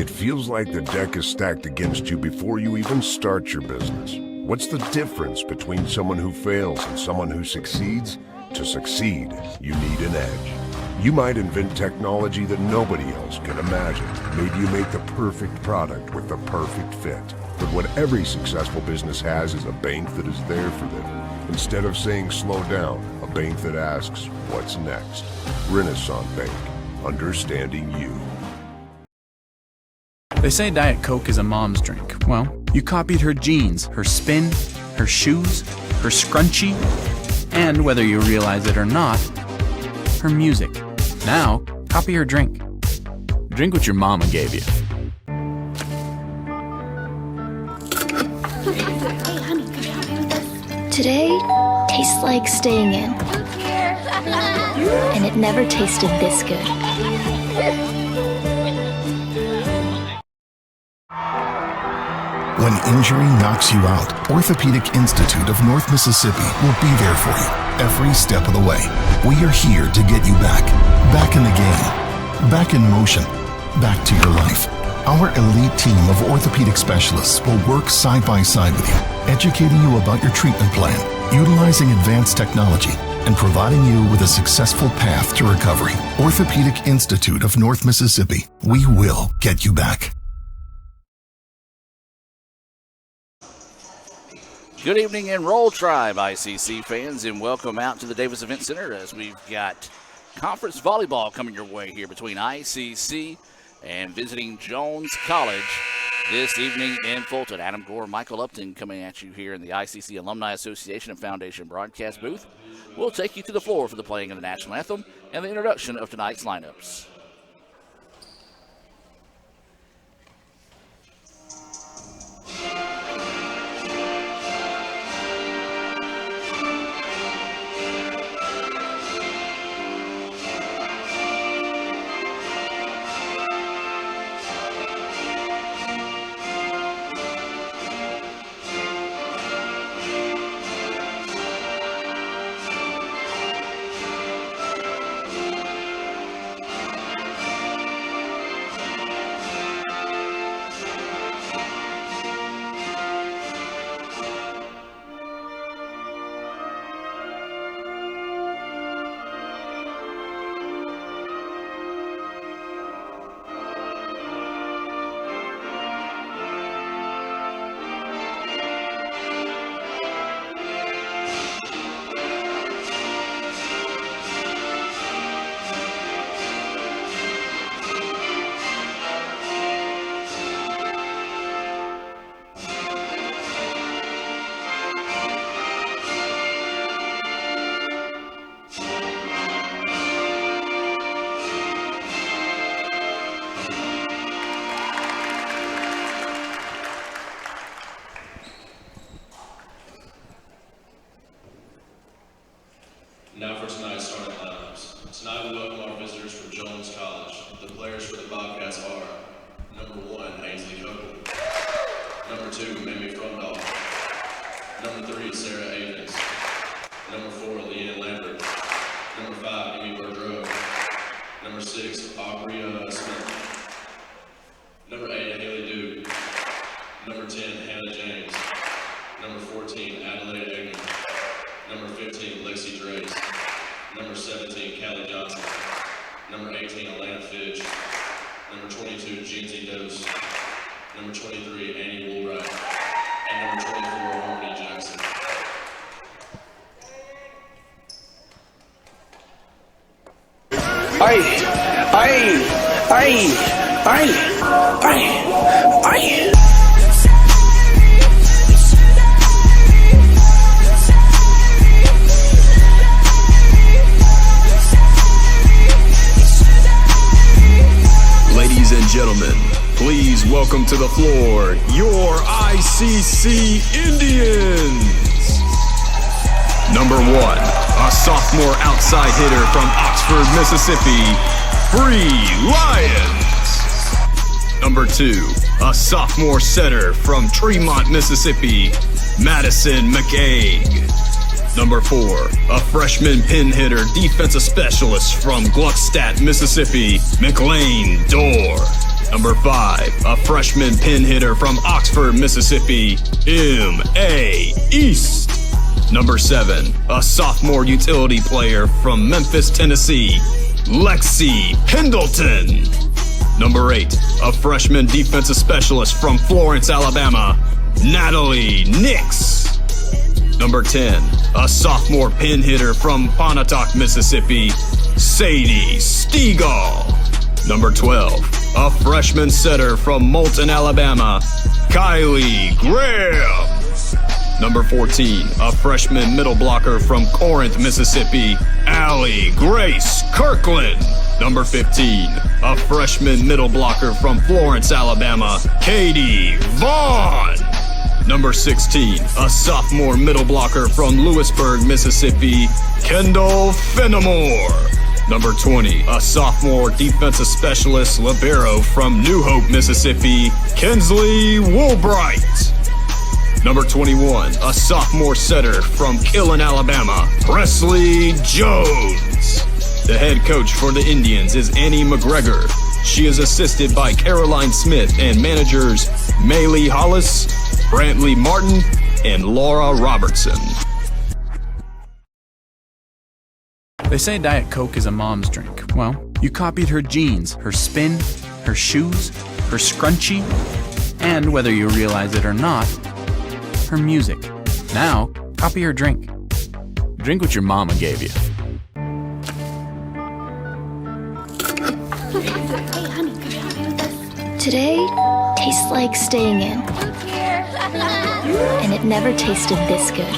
It feels like the deck is stacked against you before you even start your business. What's the difference between someone who fails and someone who succeeds? To succeed, you need an edge. You might invent technology that nobody else can imagine. Maybe you make the perfect product with the perfect fit. But what every successful business has is a bank that is there for them. Instead of saying slow down, a bank that asks, what's next? Renaissance Bank, understanding you. They say Diet Coke is a mom's drink. Well, you copied her jeans, her spin, her shoes, her scrunchie, and whether you realize it or not, her music. Now, copy her drink. Drink what your mama gave you. Today tastes like staying in. And it never tasted this good. When injury knocks you out, Orthopedic Institute of North Mississippi will be there for you every step of the way. We are here to get you back in the game, back in motion, back to your life. Our elite team of orthopedic specialists will work side by side with you, educating you about your treatment plan, utilizing advanced technology, and providing you with a successful path to recovery. Orthopedic Institute of North Mississippi. We will get you back. Good evening and Roll Tribe ICC fans, and welcome out to the Davis Event Center as we've got conference volleyball coming your way here between ICC and visiting Jones College this evening in Fulton. Adam Gore, Michael Upton coming at you here in the ICC Alumni Association and Foundation broadcast booth. We'll take you to the floor for the playing of the national anthem and the introduction of tonight's lineups. Now for tonight's starting lineups. Tonight we welcome our visitors from Jones College. The players for the Bobcats are number 1, Ainsley Copeland. Number 2, Mamie Fromdahl. Number 3, Sarah Avens. Number 4, Leanne Lambert. Number 5, Amy Boudreau. Number 6, Aubrey Smith. Number 8, Haley Duke. Number 10, Hannah James. Number 14, Adelaide Egner. Number 15, Lexi Drace. Number 17, Callie Johnson. Number 18, Alana Fitch. Number 22, Jeansie Dose. Number 23, Annie Woolbright. And number 24, Harmony Jackson. Ladies and gentlemen, please welcome to the floor your ICC Indians. Number 1, a sophomore outside hitter from Oxford, Mississippi, Bree Lyons. Number 2, a sophomore setter from Tremont, Mississippi, Madison McCaig. Number 4, a freshman pin hitter, defensive specialist from Gluckstadt, Mississippi, McLean Dorr. Number 5, a freshman pin hitter from Oxford, Mississippi, M.A. East. Number 7, a sophomore utility player from Memphis, Tennessee, Lexi Pendleton. Number 8, a freshman defensive specialist from Florence, Alabama, Natalie Nix. Number 10, a sophomore pin hitter from Pontotoc, Mississippi, Sadie Stegall. Number 12, a freshman setter from Moulton, Alabama, Kylie Graham. Number 14, a freshman middle blocker from Corinth, Mississippi, Allie Grace Kirkland. Number 15, a freshman middle blocker from Florence, Alabama, Katie Vaughn. Number 16, a sophomore middle blocker from Lewisburg, Mississippi, Kendall Fenimore. Number 20, a sophomore defensive specialist libero from New Hope, Mississippi, Kinsley Woolbright. Number 21, a sophomore setter from Killen, Alabama, Presley Jones. The head coach for the Indians is Annie McGregor. She is assisted by Caroline Smith and managers Maylee Hollis, Brantley Martin, and Laura Robertson. They say Diet Coke is a mom's drink. Well, you copied her jeans, her spin, her shoes, her scrunchie, and whether you realize it or not, her music. Now, copy her drink. Drink what your mama gave you. Today tastes like staying in. And it never tasted this good.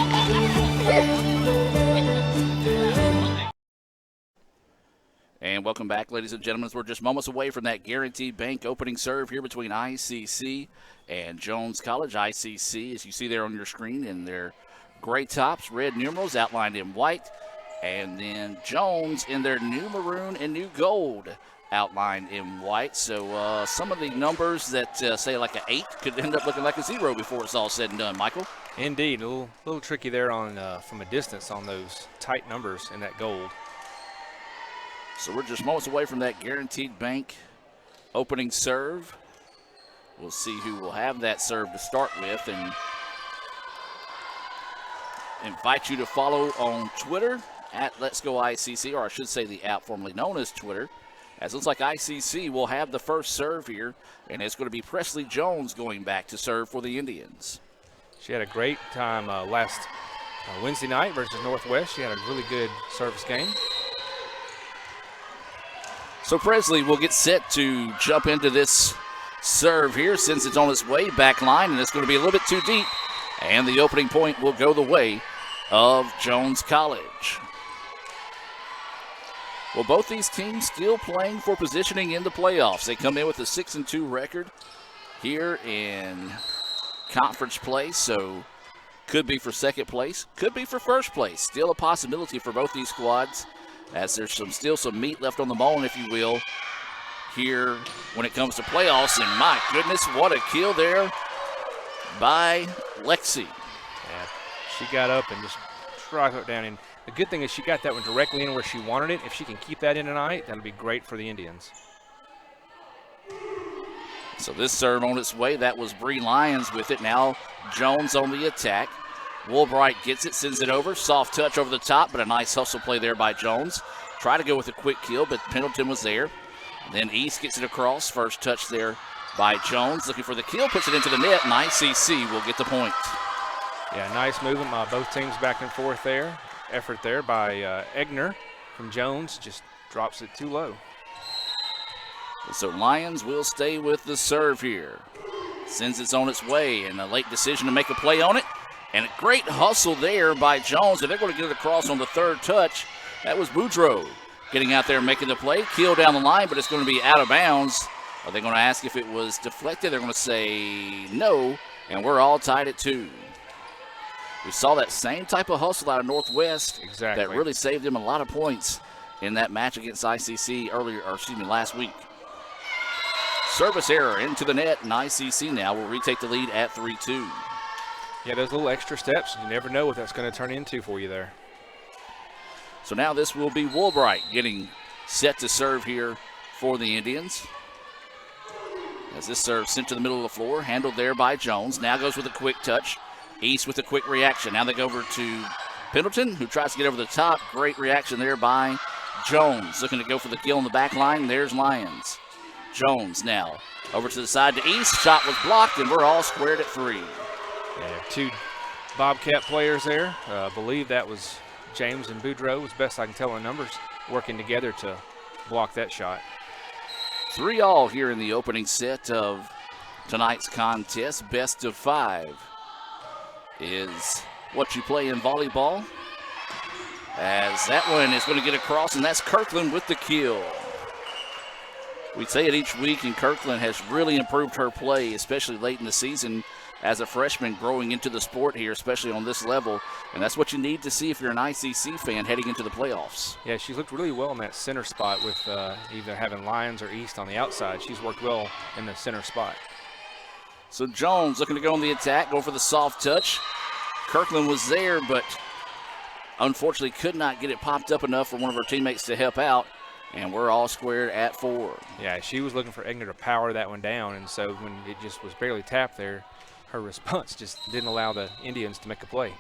And welcome back, ladies and gentlemen. We're just moments away from that Guaranteed Bank opening serve here between ICC and Jones College. ICC, as you see there on your screen, in their gray tops, red numerals outlined in white. And then Jones in their new maroon and new gold outlined in white. So some of the numbers that say like an 8 could end up looking like a 0 before it's all said and done. Michael? Indeed. A little tricky there on from a distance on those tight numbers in that gold. So we're just moments away from that Guaranteed Bank opening serve. We'll see who will have that serve to start with, and invite you to follow on Twitter at Let's Go ICC, or I should say the app formerly known as Twitter, as it looks like ICC will have the first serve here, and it's going to be Presley Jones going back to serve for the Indians. She had a great time last Wednesday night versus Northwest. She had a really good service game. So Presley will get set to jump into this serve here since it's on its way back line, and it's going to be a little bit too deep. And the opening point will go the way of Jones College. Well, both these teams still playing for positioning in the playoffs. They come in with a 6-2 record here in conference play, so could be for second place, could be for first place. Still a possibility for both these squads, as there's still some meat left on the bone, if you will, here when it comes to playoffs. And my goodness, what a kill there by Lexi. Yeah, she got up and just struck it down. And the good thing is she got that one directly in where she wanted it. If she can keep that in tonight, that'll be great for the Indians. So this serve on its way. That was Bree Lyons with it. Now Jones on the attack. Woolbright gets it, sends it over. Soft touch over the top, but a nice hustle play there by Jones. Try to go with a quick kill, but Pendleton was there. Then East gets it across. First touch there by Jones. Looking for the kill, puts it into the net, and ICC will get the point. Yeah, nice movement by both teams back and forth there. Effort there by Egner from Jones. Just drops it too low. So Lyons will stay with the serve here. Sends it on its way, and a late decision to make a play on it. And a great hustle there by Jones, and they're going to get it across on the third touch. That was Boudreaux getting out there and making the play. Kill down the line, but it's going to be out of bounds. Are they going to ask if it was deflected? They're going to say no, and we're all tied at 2. We saw that same type of hustle out of Northwest that really saved them a lot of points in that match against ICC last week. Service error into the net, and ICC now will retake the lead at 3-2. Yeah, those little extra steps, you never know what that's going to turn into for you there. So now this will be Woolbright getting set to serve here for the Indians. As this serve sent to the middle of the floor, handled there by Jones. Now goes with a quick touch. East with a quick reaction. Now they go over to Pendleton, who tries to get over the top. Great reaction there by Jones. Looking to go for the kill on the back line. There's Lyons. Jones now over to the side to East. Shot was blocked, and we're all squared at 3. Yeah, 2 Bobcat players there. I believe that was James and Boudreaux, as best I can tell in numbers, working together to block that shot. 3-all here in the opening set of tonight's contest. Best of 5 is what you play in volleyball. As that one is going to get across, and that's Kirkland with the kill. We say it each week, and Kirkland has really improved her play, especially late in the season as a freshman growing into the sport here, especially on this level. And that's what you need to see if you're an ICC fan heading into the playoffs. Yeah, she's looked really well in that center spot with either having Lyons or East on the outside. She's worked well in the center spot. So Jones looking to go on the attack, go for the soft touch. Kirkland was there, but unfortunately could not get it popped up enough for one of her teammates to help out. And we're all squared at 4. Yeah, she was looking for Egner to power that one down, and so when it just was barely tapped there, her response just didn't allow the Indians to make a play.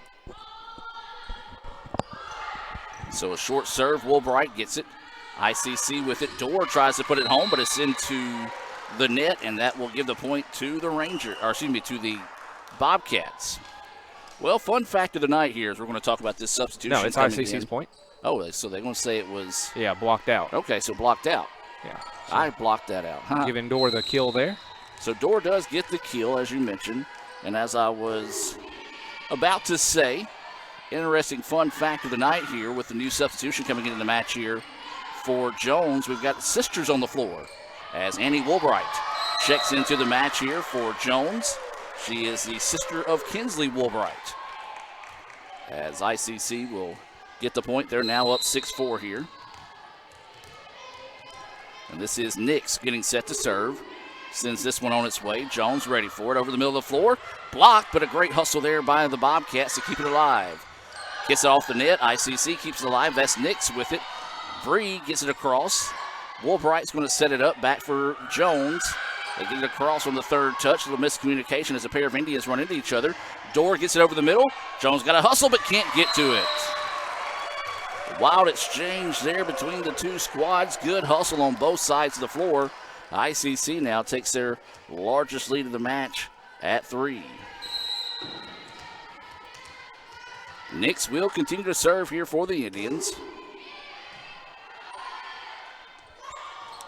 So a short serve, Woolbright gets it. ICC with it. Dorr tries to put it home, but it's into the net, and that will give the point to the to the Bobcats. Well, fun fact of the night here is we're going to talk about this substitution. No, it's ICC's point. Oh, so they're going to say it was... Yeah, blocked out. Okay, so blocked out. Yeah. So I blocked that out. Huh? Giving Dorr the kill there. So Dorr does get the kill, as you mentioned. And as I was about to say, interesting fun fact of the night here with the new substitution coming into the match here for Jones. We've got sisters on the floor as Annie Woolbright checks into the match here for Jones. She is the sister of Kinsley Woolbright. As ICC will get the point. They're now up 6-4 here. And this is Nix getting set to serve. Sends this one on its way. Jones ready for it over the middle of the floor. Blocked, but a great hustle there by the Bobcats to keep it alive. Gets it off the net. ICC keeps it alive. That's Nix with it. Bree gets it across. Woolbright's going to set it up back for Jones. They get it across on the third touch. A little miscommunication as a pair of Indians run into each other. Dorr gets it over the middle. Jones got a hustle but can't get to it. Wild exchange there between the two squads. Good hustle on both sides of the floor. ICC now takes their largest lead of the match at 3. Nix will continue to serve here for the Indians.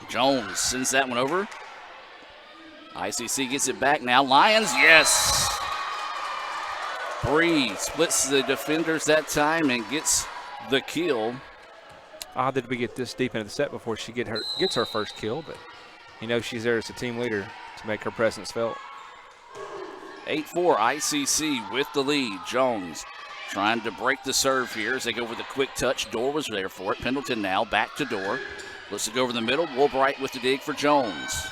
Jones sends that one over. ICC gets it back now. Lyons, yes. Bree splits the defenders that time and gets the kill. Odd that we get this deep into the set before she gets her first kill, but you know she's there as a team leader to make her presence felt. 8-4 ICC with the lead. Jones trying to break the serve here as they go with a quick touch. Dorr was there for it. Pendleton now back to Dorr. Looks to go over the middle. Woolbright with the dig for Jones.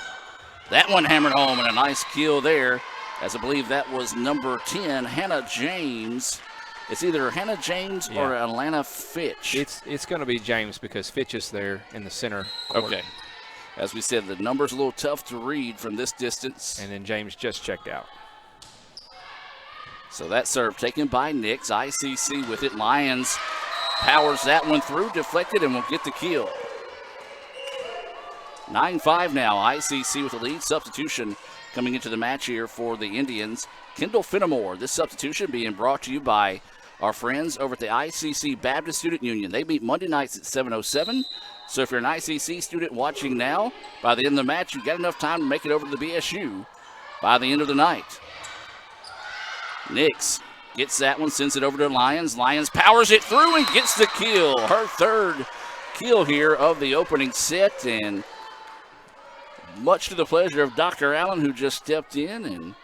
That one hammered home and a nice kill there, as I believe that was number 10, Hannah James. It's either Hannah James or Atlanta Fitch. It's going to be James because Fitch is there in the center court. Okay. As we said, the number's a little tough to read from this distance. And then James just checked out. So that serve taken by Nix. ICC with it. Lyons powers that one through, deflected, and will get the kill. 9-5 now. ICC with the lead. Substitution coming into the match here for the Indians. Kendall Fenimore. This substitution being brought to you by our friends over at the ICC Baptist Student Union. They meet Monday nights at 7:07. So if you're an ICC student watching now, by the end of the match, you've got enough time to make it over to the BSU by the end of the night. Nix gets that one, sends it over to Lyons. Lyons powers it through and gets the kill. Her third kill here of the opening set, and much to the pleasure of Dr. Allen, who just stepped in, and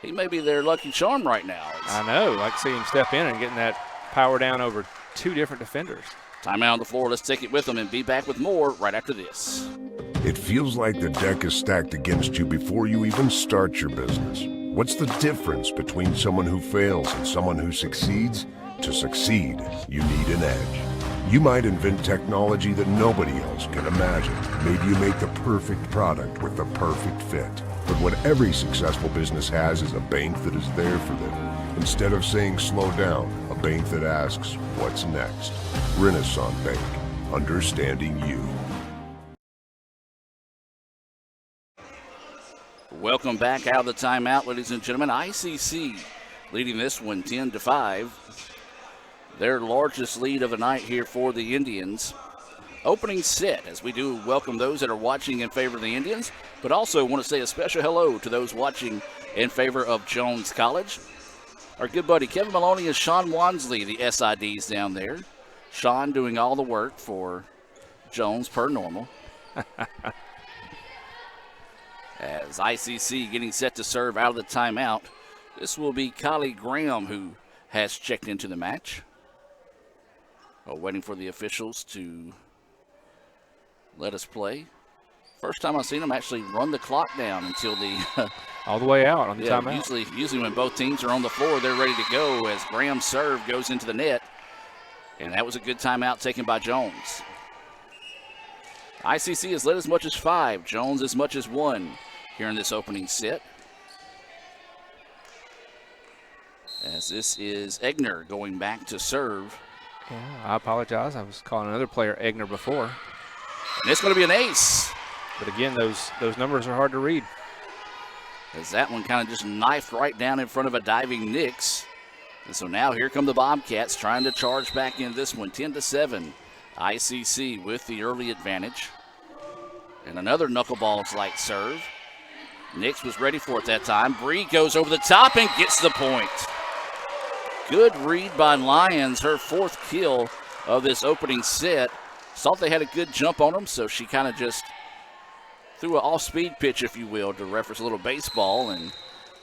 he may be their lucky charm right now. I know. I like to see him step in and getting that power down over 2 different defenders. Timeout on the floor. Let's take it with them and be back with more right after this. It feels like the deck is stacked against you before you even start your business. What's the difference between someone who fails and someone who succeeds? To succeed, you need an edge. You might invent technology that nobody else can imagine. Maybe you make the perfect product with the perfect fit. But what every successful business has is a bank that is there for them. Instead of saying slow down, a bank that asks, what's next? Renaissance Bank, understanding you. Welcome back out of the timeout, ladies and gentlemen. ICC leading this one 10-5. Their largest lead of the night here for the Indians. Opening set, as we do welcome those that are watching in favor of the Indians, but also want to say a special hello to those watching in favor of Jones College. Our good buddy Kevin Maloney and Sean Wansley, the SIDs down there. Sean doing all the work for Jones per normal. As ICC getting set to serve out of the timeout, this will be Kylie Graham who has checked into the match. Waiting for the officials to let us play. First time I've seen them actually run the clock down until the all the way out on the timeout. Usually when both teams are on the floor, they're ready to go as Graham's serve goes into the net. And that was a good timeout taken by Jones. ICC has led as much as 5, Jones as much as 1 here in this opening set. As this is Egner going back to serve. Yeah, I apologize. I was calling another player Egner before. And it's going to be an ace. But again, those numbers are hard to read. As that one kind of just knifed right down in front of a diving Nix. And so now here come the Bobcats trying to charge back in this one, 10-7. ICC with the early advantage. And another knuckleballs-like serve. Nix was ready for it that time. Bree goes over the top and gets the point. Good read by Lyons, her 4th kill of this opening set. Thought they had a good jump on them, so she kind of just threw an off-speed pitch, if you will, to reference a little baseball and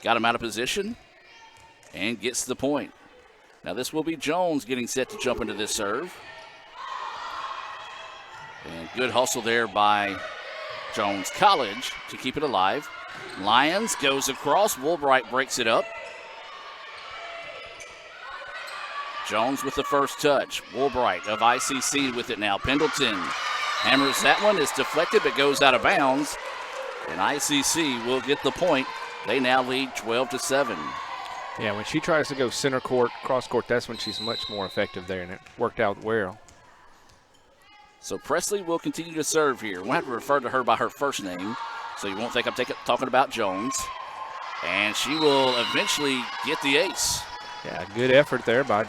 got him out of position and gets the point. Now this will be Jones getting set to jump into this serve. And good hustle there by Jones College to keep it alive. Lyons goes across. Woolbright breaks it up. Jones with the first touch. Woolbright of ICC with it now. Pendleton hammers that one. It's deflected but goes out of bounds. And ICC will get the point. They now lead 12-7. Yeah, when she tries to go center court, cross court, that's when she's much more effective there, and it worked out well. So Presley will continue to serve here. We'll have to refer to her by her first name, so you won't think I'm talking about Jones. And she will eventually get the ace. Yeah, good effort there by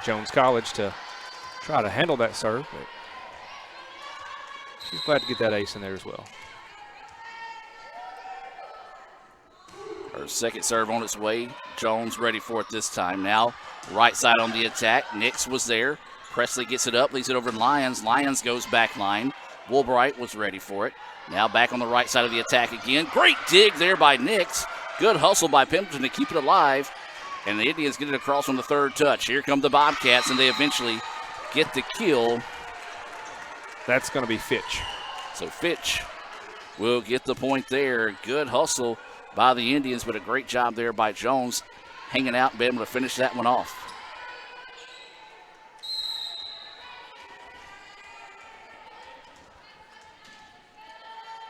Jones College to try to handle that serve, but she's glad to get that ace in there as well. Her second serve on its way. Jones ready for it this time. Now right side on the attack. Nix was there. Presley gets it up, leaves it over to Lyons. Lyons goes back line. Woolbright was ready for it. Now back on the right side of the attack again. Great dig there by Nix. Good hustle by Pendleton to keep it alive. And the Indians get it across on the third touch. Here come the Bobcats, and they eventually get the kill. That's going to be Fitch. So Fitch will get the point there. Good hustle by the Indians, but a great job there by Jones hanging out and being able to finish that one off.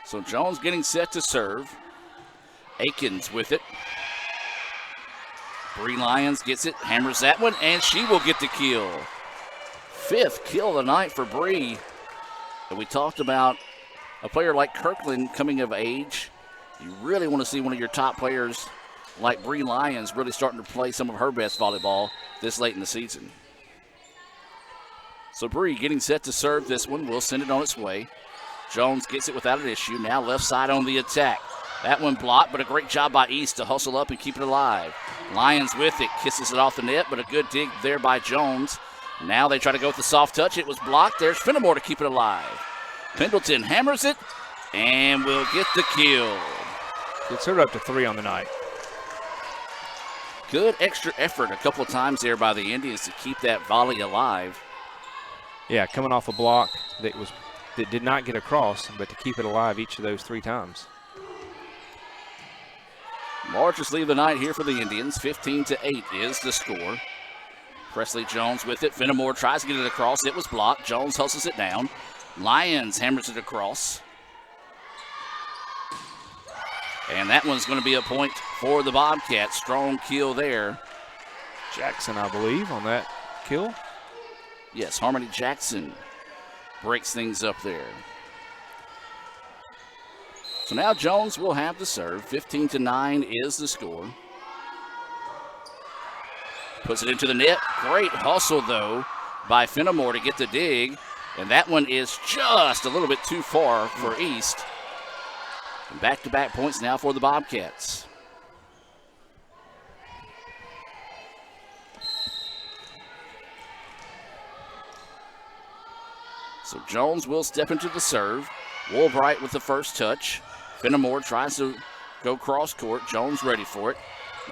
So Jones getting set to serve. Akins with it. Bree Lyons gets it, hammers that one, and she will get the kill. 5th kill of the night for Bree. And we talked about a player like Kirkland coming of age. You really want to see one of your top players like Bree Lyons really starting to play some of her best volleyball this late in the season. So Bree getting set to serve this one. We'll send it on its way. Jones gets it without an issue. Now left side on the attack. That one blocked, but a great job by East to hustle up and keep it alive. Lyons with it, kisses it off the net, but a good dig there by Jones. Now they try to go with the soft touch. It was blocked. There's Fenimore to keep it alive. Pendleton hammers it and will get the kill. It's her up to 3 on the night. Good extra effort a couple of times there by the Indians to keep that volley alive. Yeah, coming off a block that did not get across, but to keep it alive each of those 3 times. Largest lead of the night here for the Indians. 15-8 is the score. Presley Jones with it. Fenimore tries to get it across. It was blocked. Jones hustles it down. Lyons hammers it across. And that one's going to be a point for the Bobcats. Strong kill there. Jackson, I believe, on that kill. Yes, Harmony Jackson breaks things up there. So now Jones will have the serve. 15-9 is the score. Puts it into the net. Great hustle, though, by Fenimore to get the dig. And that one is just a little bit too far for East. And back-to-back points now for the Bobcats. So Jones will step into the serve. Woolbright with the first touch. Fenimore tries to go cross court. Jones ready for it.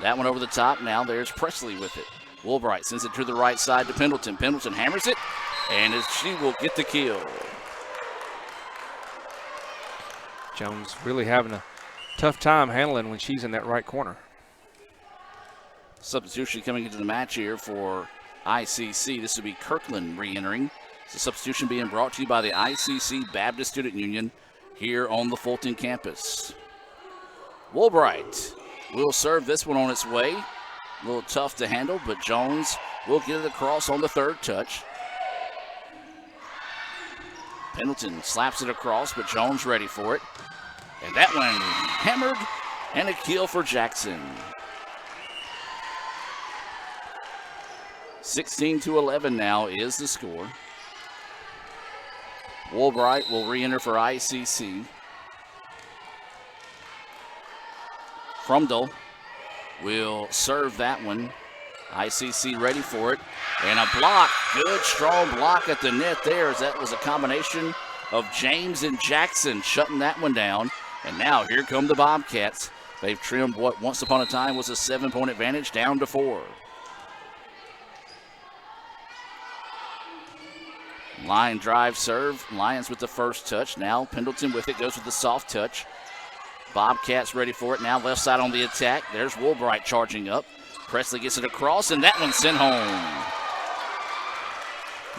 That one over the top. Now there's Presley with it. Woolbright sends it to the right side to Pendleton. Pendleton hammers it, and she will get the kill. Jones really having a tough time handling when she's in that right corner. Substitution coming into the match here for ICC. This will be Kirkland re-entering. The substitution being brought to you by the ICC Baptist Student Union here on the Fulton campus. Woolbright will serve this one on its way. A little tough to handle, but Jones will get it across on the third touch. Pendleton slaps it across, but Jones ready for it. And that one hammered, and a kill for Jackson. 16-11 now is the score. Woolbright will re-enter for ICC. Frumdell will serve that one. ICC ready for it. And a block. Good, strong block at the net there, as that was a combination of James and Jackson shutting that one down. And now here come the Bobcats. They've trimmed what once upon a time was a 7-point advantage down to 4. Line drive serve. Lions with the first touch. Now Pendleton with it, goes with the soft touch. Bobcats ready for it now. Left side on the attack. There's Woolbright charging up. Presley gets it across, and that one's sent home.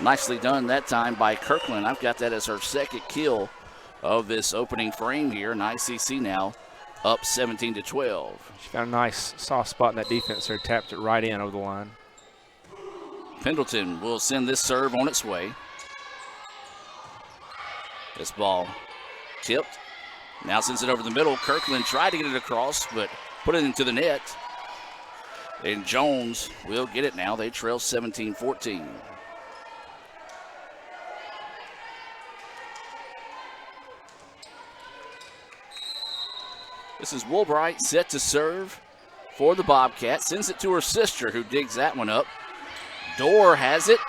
Nicely done that time by Kirkland. I've got that as her second kill of this opening frame here. And ICC now up 17-12. She found a nice soft spot in that defense there. Tapped it right in over the line. Pendleton will send this serve on its way. This ball tipped. Now sends it over the middle. Kirkland tried to get it across, but put it into the net. And Jones will get it now. They trail 17-14. This is Woolbright set to serve for the Bobcats. Sends it to her sister, who digs that one up. Dorr has it.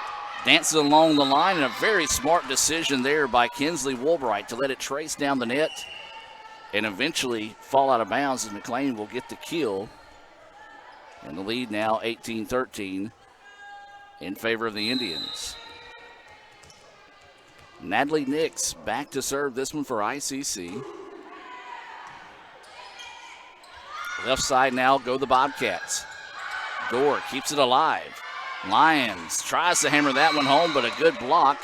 Dances along the line, and a very smart decision there by Kinsley Woolbright to let it trace down the net and eventually fall out of bounds, as McLean will get the kill. And the lead now 18-13 in favor of the Indians. Natalie Nix back to serve this one for ICC. Left side now go the Bobcats. Dorr keeps it alive. Lyons tries to hammer that one home, but a good block,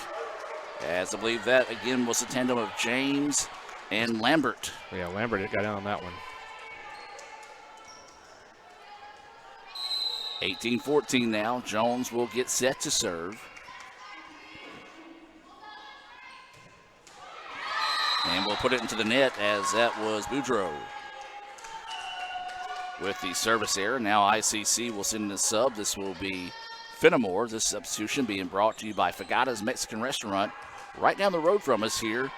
as I believe that again was a tandem of James and Lambert. Yeah, Lambert got down on that one. 18-14 now. Jones will get set to serve. And we'll put it into the net, as that was Boudreau with the service error. Now ICC will send in a sub. This will be Fenimore. This substitution being brought to you by Fagata's Mexican Restaurant right down the road from us here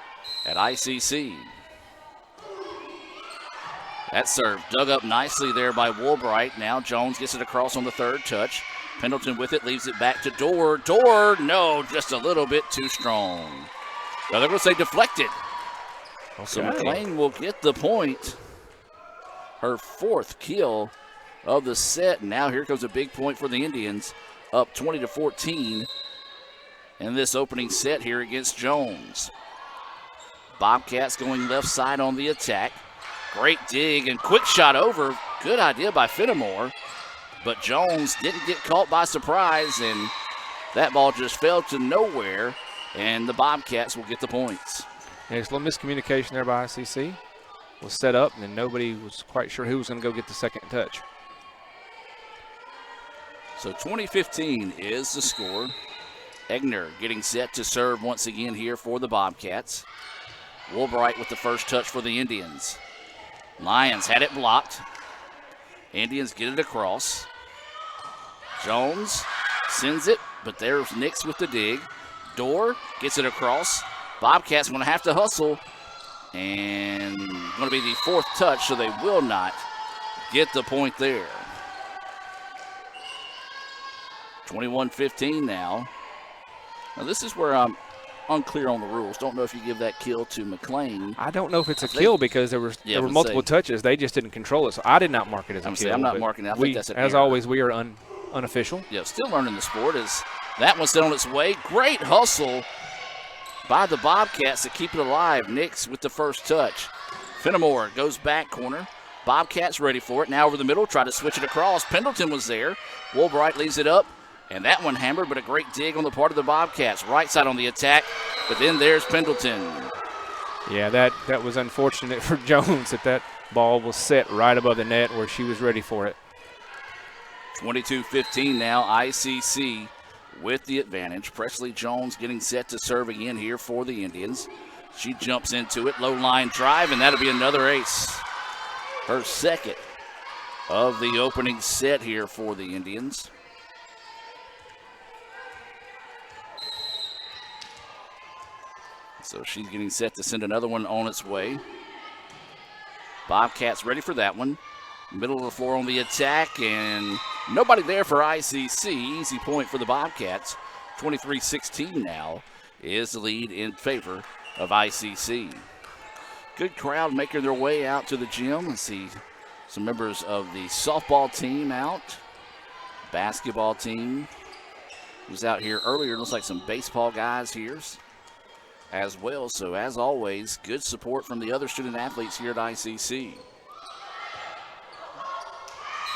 at ICC. That serve dug up nicely there by Woolbright. Now Jones gets it across on the third touch. Pendleton with it, leaves it back to Dorr. Dorr, no, just a little bit too strong. Now they're going to say deflected. Okay. So McLean will get the point. Her fourth kill of the set. Now here comes a big point for the Indians, up 20-14 in this opening set here against Jones. Bobcats going left side on the attack. Great dig and quick shot over. Good idea by Fenimore, but Jones didn't get caught by surprise, and that ball just fell to nowhere, and the Bobcats will get the points. Yeah, it's a little miscommunication there by ICC. was set up, and then nobody was quite sure who was going to go get the second touch. So 20-15 is the score. Egner getting set to serve once again here for the Bobcats. Woolbright with the first touch for the Indians. Lions had it blocked. Indians get it across. Jones sends it, but there's Nix with the dig. Dorr gets it across. Bobcats going to have to hustle. And going to be the fourth touch, so they will not get the point there. 21-15 now. Now this is where I'm unclear on the rules. Don't know if you give that kill to McLean. I don't know if it's a kill because there were multiple touches. They just didn't control it, so I did not mark it as a kill. I'm not marking it. I think that's an as error. always, we are unofficial. Yeah, still learning the sport. As that one's still on its way. Great hustle by the Bobcats to keep it alive. Nix with the first touch. Fenimore goes back corner. Bobcats ready for it. Now over the middle, try to switch it across. Pendleton was there. Woolbright leaves it up. And that one hammered, but a great dig on the part of the Bobcats. Right side on the attack, but then there's Pendleton. Yeah, that was unfortunate for Jones that ball was set right above the net where she was ready for it. 22-15 now, ICC with the advantage. Presley Jones getting set to serve again here for the Indians. She jumps into it, low line drive, and that'll be another ace. Her second of the opening set here for the Indians. So she's getting set to send another one on its way. Bobcats ready for that one. Middle of the floor on the attack, and nobody there for ICC. Easy point for the Bobcats. 23-16 now is the lead in favor of ICC. Good crowd making their way out to the gym. Let's see some members of the softball team out. Basketball team was out here earlier. Looks like some baseball guys here as well. So as always, good support from the other student athletes here at ICC.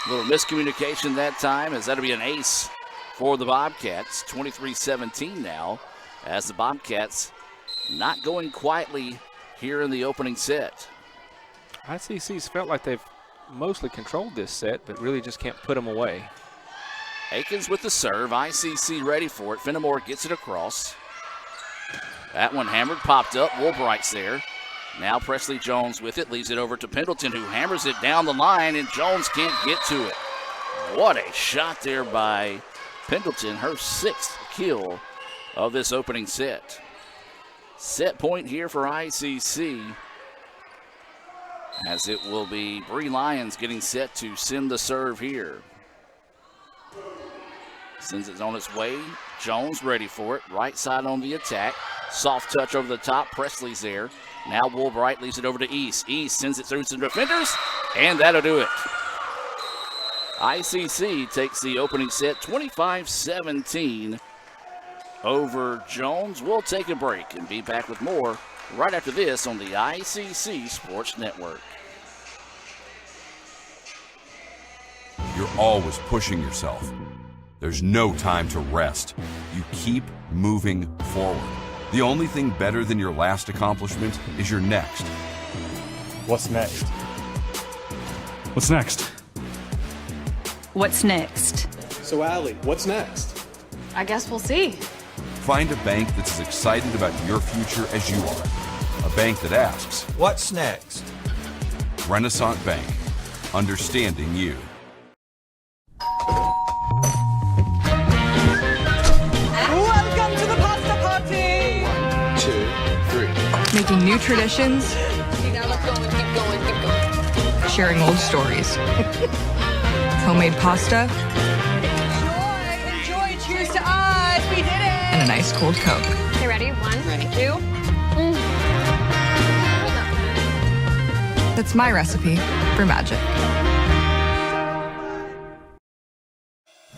A little miscommunication that time, as that'll be an ace for the Bobcats. 23-17 now, as the Bobcats not going quietly here in the opening set. ICC's felt like they've mostly controlled this set, but really just can't put them away. Akins with the serve. ICC ready for it. Fenimore gets it across. That one hammered, popped up. Woolbright's there. Now Presley Jones with it, leaves it over to Pendleton, who hammers it down the line, and Jones can't get to it. What a shot there by Pendleton, her sixth kill of this opening set. Set point here for ICC, as it will be Bree Lyons getting set to send the serve here. Sends it on its way. Jones ready for it. Right side on the attack. Soft touch over the top. Presley's there. Now Woolbright leaves it over to East. East sends it through some defenders, and that'll do it. ICC takes the opening set 25-17 over Jones. We'll take a break and be back with more right after this on the ICC Sports Network. You're always pushing yourself. There's no time to rest. You keep moving forward. The only thing better than your last accomplishment is your next. What's next? What's next? What's next? So, Allie, what's next? I guess we'll see. Find a bank that's as excited about your future as you are. A bank that asks, what's next? Renaissance Bank, understanding you. Welcome to the pasta party! 1, 2, 3. Making new traditions. Keep going. Sharing old stories. Homemade pasta. Enjoy. Cheers to us. We did it. And a nice cold Coke. Okay, ready? 1, Ready. 2. That's my recipe for magic.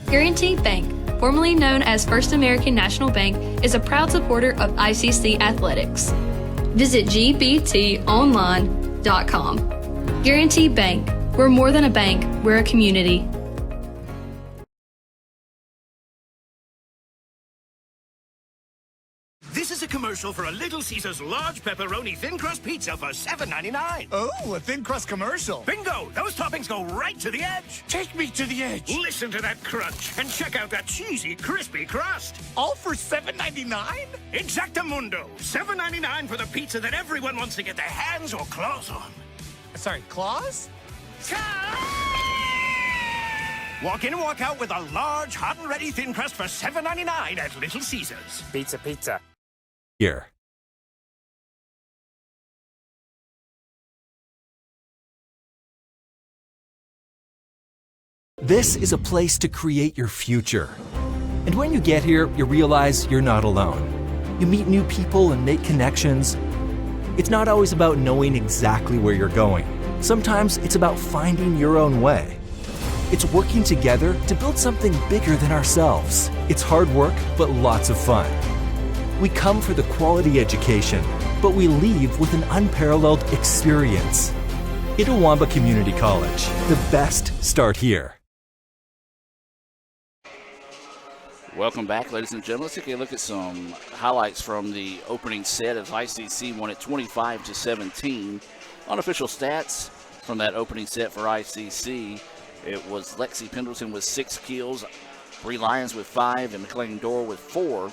Guaranty Bank, formerly known as First American National Bank, is a proud supporter of ICC athletics. Visit gbtonline.com. Guaranty Bank, we're more than a bank, we're a community. The This is a commercial for a Little Caesars large pepperoni thin crust pizza for $7.99. Oh, a thin crust commercial. Bingo! Those toppings go right to the edge. Take me to the edge. Listen to that crunch and check out that cheesy, crispy crust. All for $7.99? Exactamundo. $7.99 for the pizza that everyone wants to get their hands or claws on. Sorry, claws? Walk in and walk out with a large, hot and ready thin crust for $7.99 at Little Caesars. Pizza, pizza. Here. This is a place to create your future. And when you get here, you realize you're not alone. You meet new people and make connections. It's not always about knowing exactly where you're going. Sometimes it's about finding your own way. It's working together to build something bigger than ourselves. It's hard work, but lots of fun. We come for the quality education, but we leave with an unparalleled experience. Itawamba Community College. The best start here. Welcome back, ladies and gentlemen. Let's take a look at some highlights from the opening set as ICC won it 25-17. Unofficial stats from that opening set for ICC. It was Lexi Pendleton with 6 kills, Bree Lyons with 5, and McLean Dorr with 4.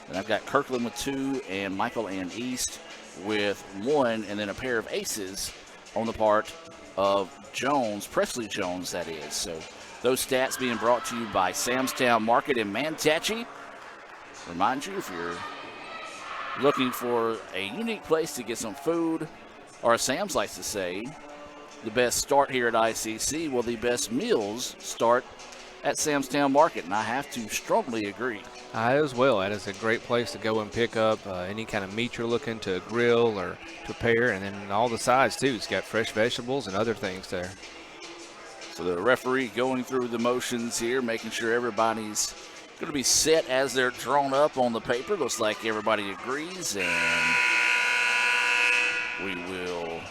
And I've got Kirkland with 2 and Michael Ann East with 1, and then a pair of aces on the part of Jones, Presley Jones, that is. So those stats being brought to you by Samstown Market in Manatee. Remind you, if you're looking for a unique place to get some food, or as Sam's likes to say, the best start here at ICC, well, the best meals start at Samstown Market, and I have to strongly agree. I as well. That is a great place to go and pick up any kind of meat you're looking to grill or prepare, and then all the sides too. It's got fresh vegetables and other things there. So the referee going through the motions here, making sure everybody's going to be set as they're drawn up on the paper. Looks like everybody agrees, and we will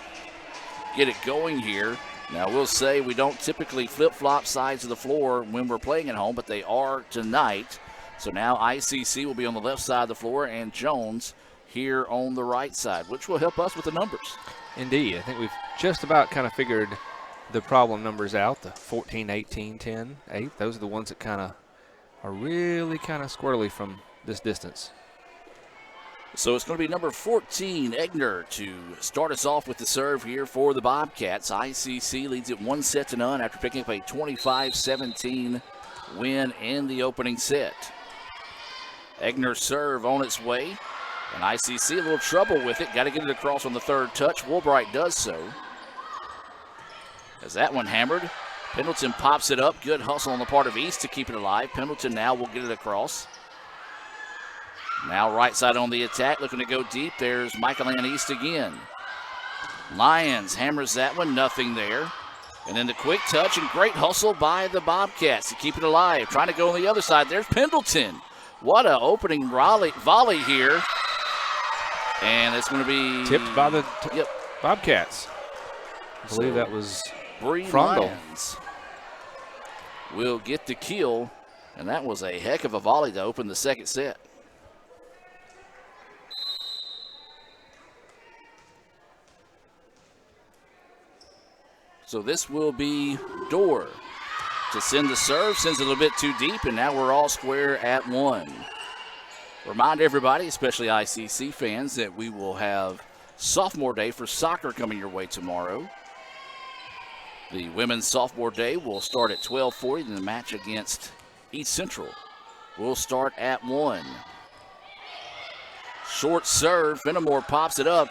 get it going here. Now, we'll say we don't typically flip-flop sides of the floor when we're playing at home, but they are tonight. So now ICC will be on the left side of the floor and Jones here on the right side, which will help us with the numbers. Indeed. I think we've just about kind of figured the problem numbers out, the 14, 18, 10, 8. Those are the ones that kind of are really kind of squirrely from this distance. So it's going to be number 14, Egner, to start us off with the serve here for the Bobcats. ICC leads it 1-0 after picking up a 25-17 win in the opening set. Egner's serve on its way, and ICC a little trouble with it. Got to get it across on the third touch. Woolbright does so. As that one hammered, Pendleton pops it up. Good hustle on the part of East to keep it alive. Pendleton now will get it across. Now right side on the attack, looking to go deep. There's Michael Ann East again. Lyons hammers that one, nothing there. And then the quick touch and great hustle by the Bobcats to keep it alive. Trying to go on the other side. There's Pendleton. What a opening volley here. And it's going to be tipped by the Bobcats. I believe that was Bree Frondel. Lyons will get the kill. And that was a heck of a volley to open the second set. So this will be Dorr to send the serve. Sends it a little bit too deep, and now we're all square at 1. Remind everybody, especially ICC fans, that we will have Sophomore Day for soccer coming your way tomorrow. The Women's Sophomore Day will start at 12:40, and the match against East Central will start at 1. Short serve. Fenimore pops it up.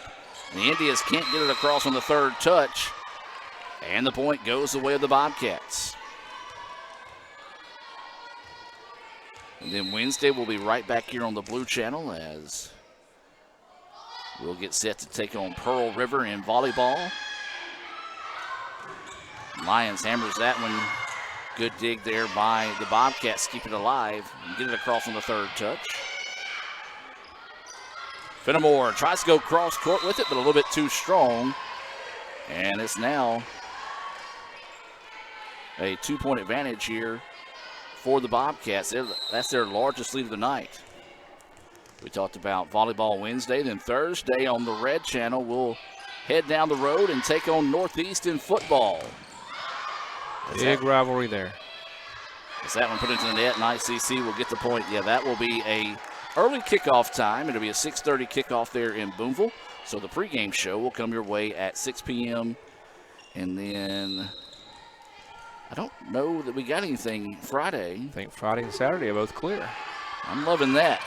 The Indians can't get it across on the third touch. And the point goes the way of the Bobcats. And then Wednesday we'll be right back here on the Blue Channel as we'll get set to take on Pearl River in volleyball. Lyons hammers that one. Good dig there by the Bobcats to keep it alive and get it across on the third touch. Fenimore tries to go cross court with it, but a little bit too strong. And it's now a 2-point advantage here for the Bobcats. That's their largest lead of the night. We talked about Volleyball Wednesday. Then Thursday on the Red Channel, we'll head down the road and take on Northeast in football. Big rivalry there. As that one put into the net, and ICC will get the point. Yeah, that will be a early kickoff time. It'll be a 6:30 kickoff there in Boonville. So the pregame show will come your way at 6 p.m. And then I don't know that we got anything Friday. I think Friday and Saturday are both clear. I'm loving that.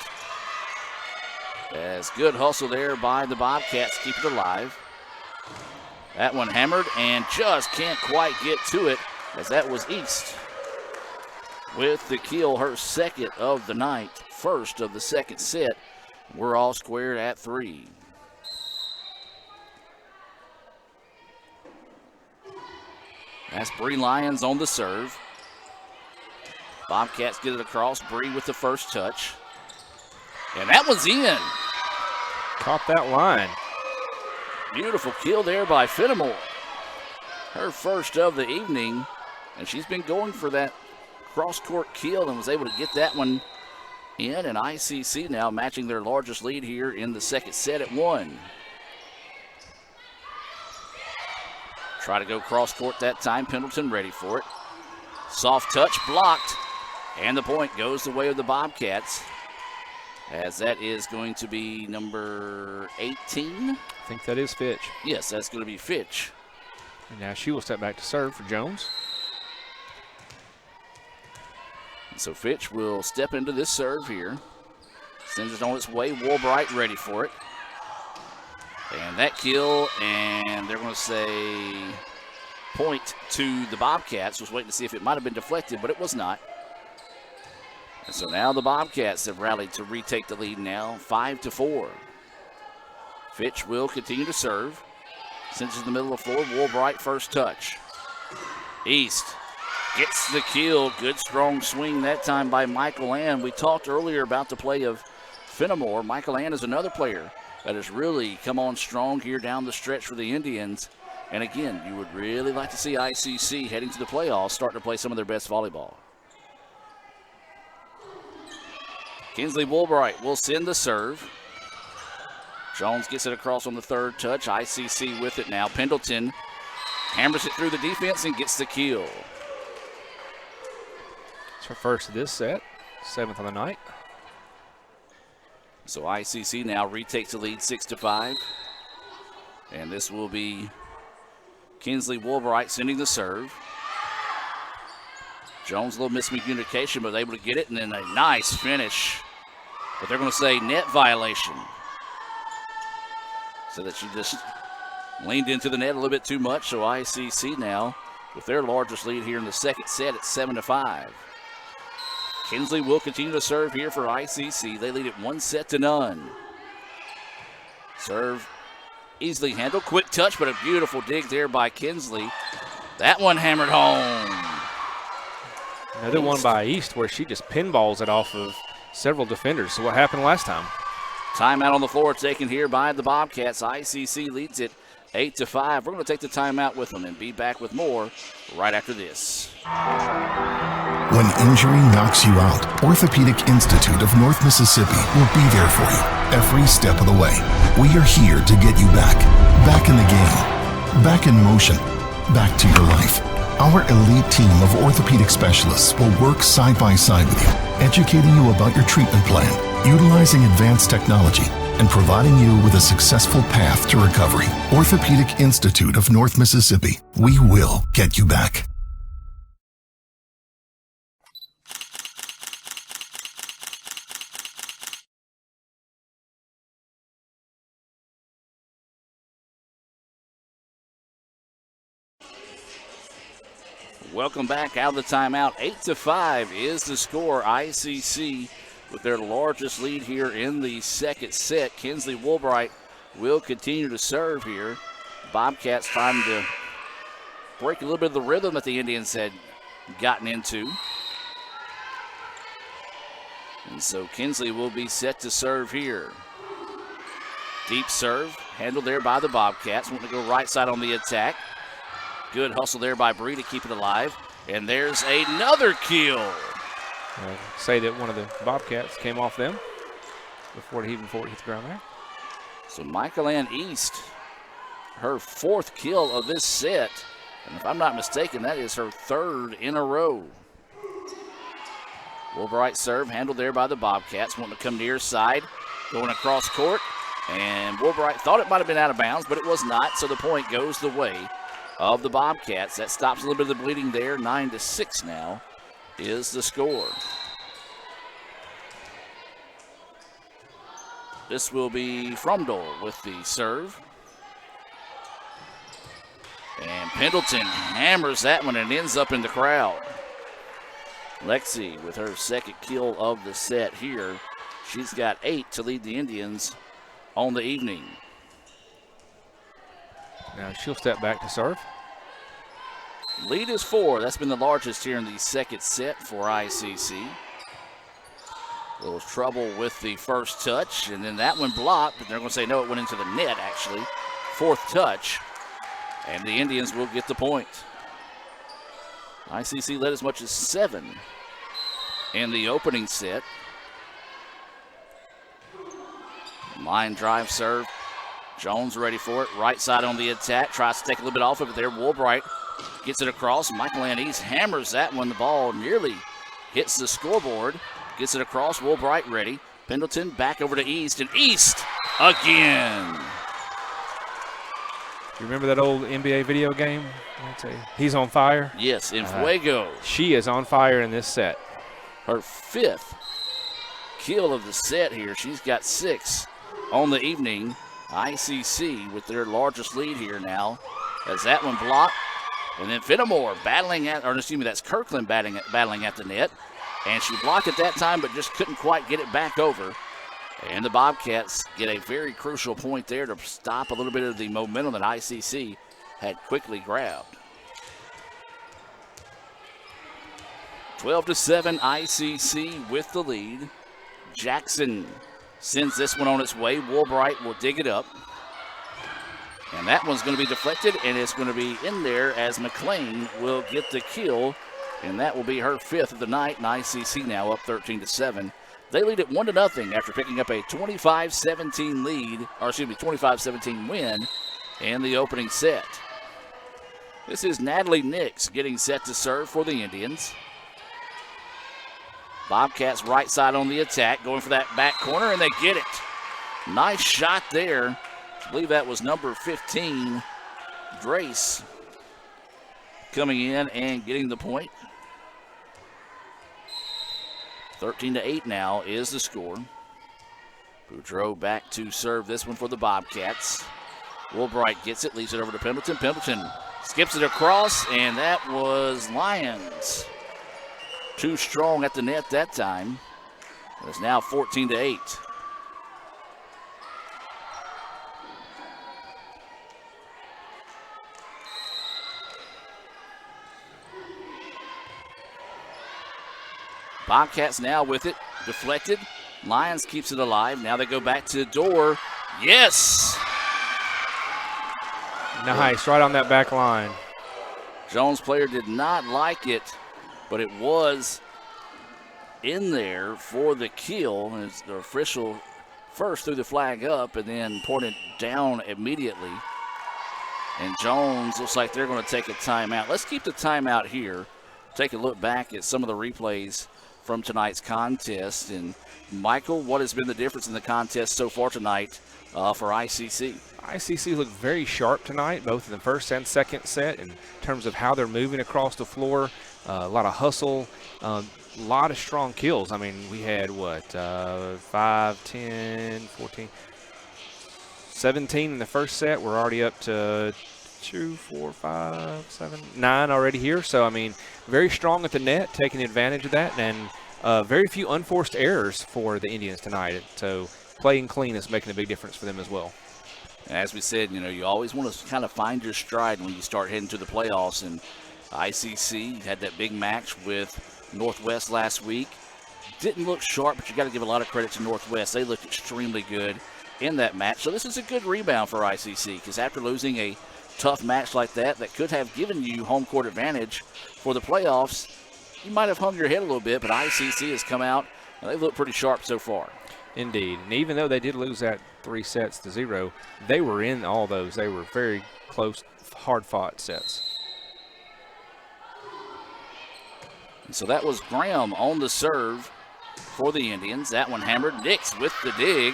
As good hustle there by the Bobcats, keep it alive. That one hammered and just can't quite get to it, as that was East with the kill, her second of the night, first of the second set. We're all squared at 3. That's Bree Lyons on the serve. Bobcats get it across. Bree with the first touch. And that one's in. Caught that line. Beautiful kill there by Fenimore. Her first of the evening. And she's been going for that cross-court kill and was able to get that one in. And ICC now matching their largest lead here in the second set at 1. Try to go cross-court that time. Pendleton ready for it. Soft touch blocked. And the point goes the way of the Bobcats, as that is going to be number 18. I think that is Fitch. Yes, that's going to be Fitch. And now she will step back to serve for Jones. So Fitch will step into this serve here. Sends it on its way. Woolbright ready for it. And that kill, and they're going to say point to the Bobcats. Was waiting to see if it might have been deflected, but it was not. And so now the Bobcats have rallied to retake the lead now, 5-4. Fitch will continue to serve. Sends it in the middle of the floor. Woolbright first touch. East gets the kill. Good strong swing that time by Michael Ann. We talked earlier about the play of Fenimore. Michael Ann is another player that has really come on strong here down the stretch for the Indians. And again, you would really like to see ICC heading to the playoffs starting to play some of their best volleyball. Kinsley Woolbright will send the serve. Jones gets it across on the third touch. ICC with it now. Pendleton hammers it through the defense and gets the kill. It's her first of this set, 7th on the night. So ICC now retakes the lead 6-5. And this will be Kinsley Woolbright sending the serve. Jones, a little miscommunication, but able to get it, and then a nice finish. But they're going to say net violation. So that she just leaned into the net a little bit too much. So ICC now with their largest lead here in the second set at 7-5. Kinsley will continue to serve here for ICC. They lead it 1-0. Serve easily handled. Quick touch, but a beautiful dig there by Kinsley. That one hammered home. Another one by East where she just pinballs it off of several defenders. So what happened last time? Timeout on the floor taken here by the Bobcats. ICC leads it 8-5. We're going to take the timeout with them and be back with more right after this. When injury knocks you out, Orthopedic Institute of North Mississippi will be there for you every step of the way. We are here to get you back in the game, back in motion, back to your life. Our elite team of orthopedic specialists will work side by side with you, educating you about your treatment plan, utilizing advanced technology, and providing you with a successful path to recovery. Orthopedic Institute of North Mississippi. We will get you back. Welcome back out of the timeout. 8-5 is the score. ICC with their largest lead here in the second set. Kinsley Woolbright will continue to serve here. Bobcats trying to break a little bit of the rhythm that the Indians had gotten into. And so Kinsley will be set to serve here. Deep serve, handled there by the Bobcats. Want to go right side on the attack. Good hustle there by Bree to keep it alive. And there's another kill. I'll say that one of the Bobcats came off them. before it hit the ground there. So Michael Ann East, her 4th kill of this set. And if I'm not mistaken, that is her 3rd in a row. Woolbright serve handled there by the Bobcats, wanting to come near side, going across court. And Woolbright thought it might have been out of bounds, but it was not, so the point goes the way of the Bobcats. That stops a little bit of the bleeding there. 9-6 now is the score. This will be Frumdole with the serve. And Pendleton hammers that one and ends up in the crowd. Lexi with her 2nd kill of the set here. She's got 8 to lead the Indians on the evening. Now she'll step back to serve. Lead is 4. That's been the largest here in the 2nd set for ICC. A little trouble with the first touch, and then that one blocked, but they're going to say no, it went into the net actually. 4th touch, and the Indians will get the point. ICC led as much as 7 in the opening set. Line drive serve. Jones ready for it. Right side on the attack. Tries to take a little bit off of it there. Woolbright gets it across. Michael Ann East hammers that one. The ball nearly hits the scoreboard. Gets it across. Woolbright ready. Pendleton back over to East. And East again. You remember that old NBA video game? He's on fire? Yes, in Fuego. She is on fire in this set. Her 5th kill of the set here. She's got 6 on the evening. ICC with their largest lead here now. As that one blocked. And then Fenimore battling at, or excuse me, that's Kirkland battling at the net. And she blocked it that time, but just couldn't quite get it back over. And the Bobcats get a very crucial point there to stop a little bit of the momentum that ICC had quickly grabbed. 12-7, ICC with the lead. Jackson sends this one on its way. Woolbright will dig it up. And that one's going to be deflected, and it's going to be in there as McLean will get the kill. And that will be her 5th of the night, and ICC now up 13-7. They lead it 1-0 after picking up a 25-17 lead, or excuse me, 25-17 win in the opening set. This is Natalie Nix getting set to serve for the Indians. Bobcats right side on the attack, going for that back corner, and they get it. Nice shot there. I believe that was number 15, Drace, coming in and getting the point. 13-8 now is the score. Boudreaux back to serve this one for the Bobcats. Woolbright gets it, leaves it over to Pendleton. Pendleton skips it across, and that was Lyons. Too strong at the net that time. It's now 14-8. Bobcats now with it, deflected. Lyons keeps it alive. Now they go back to the door. Yes! Nice, right on that back line. Jones player did not like it, but it was in there for the kill. And the official first threw the flag up and then pointed down immediately. And Jones looks like they're going to take a timeout. Let's keep the timeout here. Take a look back at some of the replays from tonight's contest. And Michael, what has been the difference in the contest so far tonight for ICC? ICC looked very sharp tonight, both in the first and second set, in terms of how they're moving across the floor. A lot of hustle, a lot of strong kills. I mean, we had, 5, 10, 14, 17 in the first set. We're already up to 2, 4, 5, 7, 9 already here. So, I mean, very strong at the net, taking advantage of that, and very few unforced errors for the Indians tonight. So playing clean is making a big difference for them as well. And as we said, you always want to kind of find your stride when you start heading to the playoffs. And ICC had that big match with Northwest last week. Didn't look sharp, but you got to give a lot of credit to Northwest. They looked extremely good in that match. So this is a good rebound for ICC, because after losing a tough match like that could have given you home court advantage for the playoffs, you might have hung your head a little bit, but ICC has come out and they've looked pretty sharp so far. Indeed. And even though they did lose that 3-0, they were in all those. They were very close, hard-fought sets. So that was Graham on the serve for the Indians. That one hammered. Nix with the dig.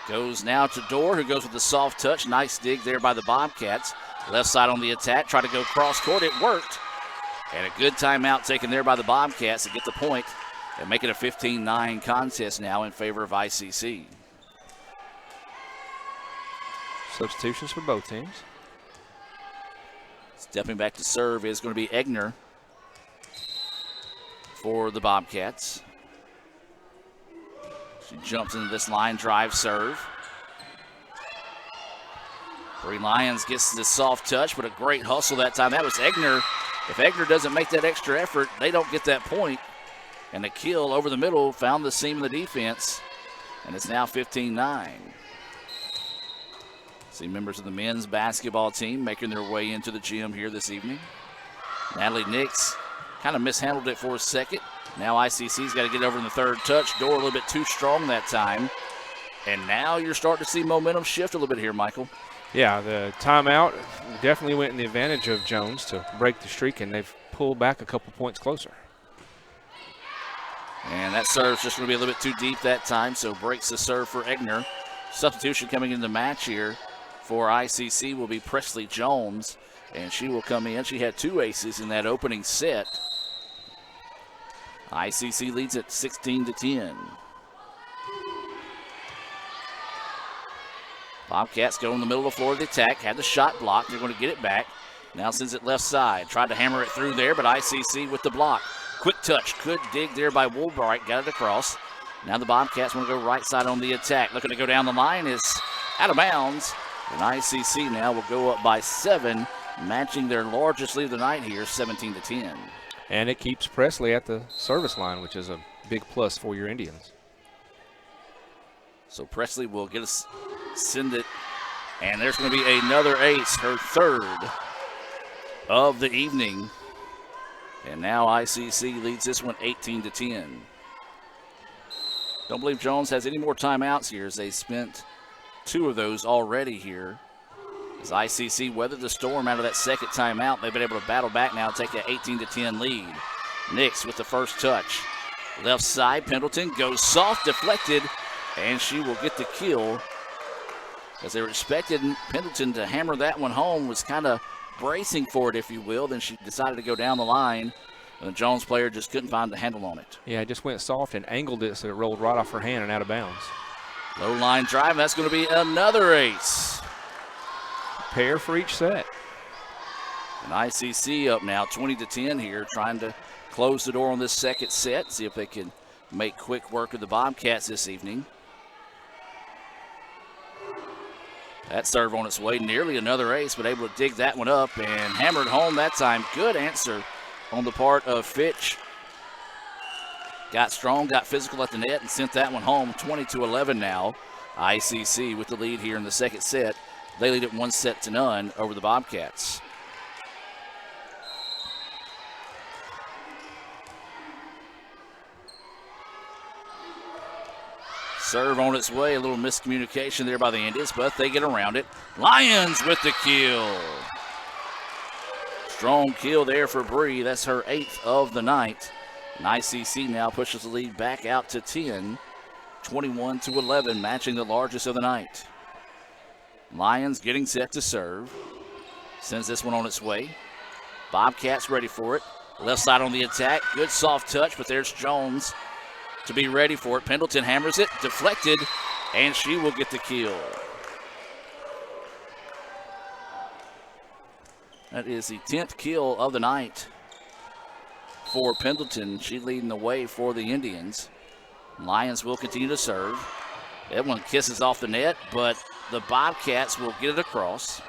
Goes now to Dorr, who goes with the soft touch. Nice dig there by the Bobcats. Left side on the attack. Try to go cross court. It worked. And a good timeout taken there by the Bobcats to get the point and make it a 15-9 contest now in favor of ICC. Substitutions for both teams. Stepping back to serve is going to be Egner for the Bobcats. She jumps into this line drive serve. Bree Lyons gets the soft touch, but a great hustle that time. That was Egner. If Egner doesn't make that extra effort, they don't get that point. And the kill over the middle found the seam of the defense, and it's now 15-9. See members of the men's basketball team making their way into the gym here this evening. Natalie Nix kind of mishandled it for a second. Now ICC's got to get over in the third touch. Door a little bit too strong that time. And now you're starting to see momentum shift a little bit here, Michael. Yeah, the timeout definitely went in the advantage of Jones to break the streak, and they've pulled back a couple points closer. And that serve's just going to be a little bit too deep that time, so breaks the serve for Egner. Substitution coming in the match here for ICC will be Presley Jones, and she will come in. She had 2 aces in that opening set. ICC leads at 16-10. Bobcats go in the middle of the floor of the attack. Had the shot blocked. They're going to get it back. Now sends it left side. Tried to hammer it through there, but ICC with the block. Quick touch. Good dig there by Woolbright. Got it across. Now the Bobcats want to go right side on the attack. Looking to go down the line is out of bounds. And ICC now will go up by 7, matching their largest lead of the night here, 17-10. And it keeps Presley at the service line, which is a big plus for your Indians. So Presley will get us, send it, and there's going to be another ace, her third of the evening. And now ICC leads this one 18-10. Don't believe Jones has any more timeouts here, as they spent 2 of those already here. As ICC weathered the storm out of that second timeout, they've been able to battle back now and take that 18-10 lead. Nix with the first touch. Left side, Pendleton goes soft, deflected, and she will get the kill. As they were expecting Pendleton to hammer that one home, was kind of bracing for it, if you will. Then she decided to go down the line, and the Jones player just couldn't find the handle on it. Yeah, it just went soft and angled it so it rolled right off her hand and out of bounds. Low line drive, that's going to be another ace. Pair for each set. And ICC up now 20-10 here, trying to close the door on this second set, see if they can make quick work of the Bobcats this evening. That serve on its way, nearly another ace, but able to dig that one up and hammered home that time. Good answer on the part of Fitch. Got strong, got physical at the net, and sent that one home. 20-11 now. ICC with the lead here in the second set. They lead it 1-0 over the Bobcats. Serve on its way, a little miscommunication there by the Indians, but they get around it. Lyons with the kill. Strong kill there for Bree. That's her 8th of the night. And ICC now pushes the lead back out to 10, 21-11, matching the largest of the night. Lyons getting set to serve. Sends this one on its way. Bobcats ready for it. Left side on the attack. Good soft touch, but there's Jones to be ready for it. Pendleton hammers it, deflected, and she will get the kill. That is the 10th kill of the night for Pendleton. She leading the way for the Indians. Lyons will continue to serve. That one kisses off the net, but the Bobcats will get it across.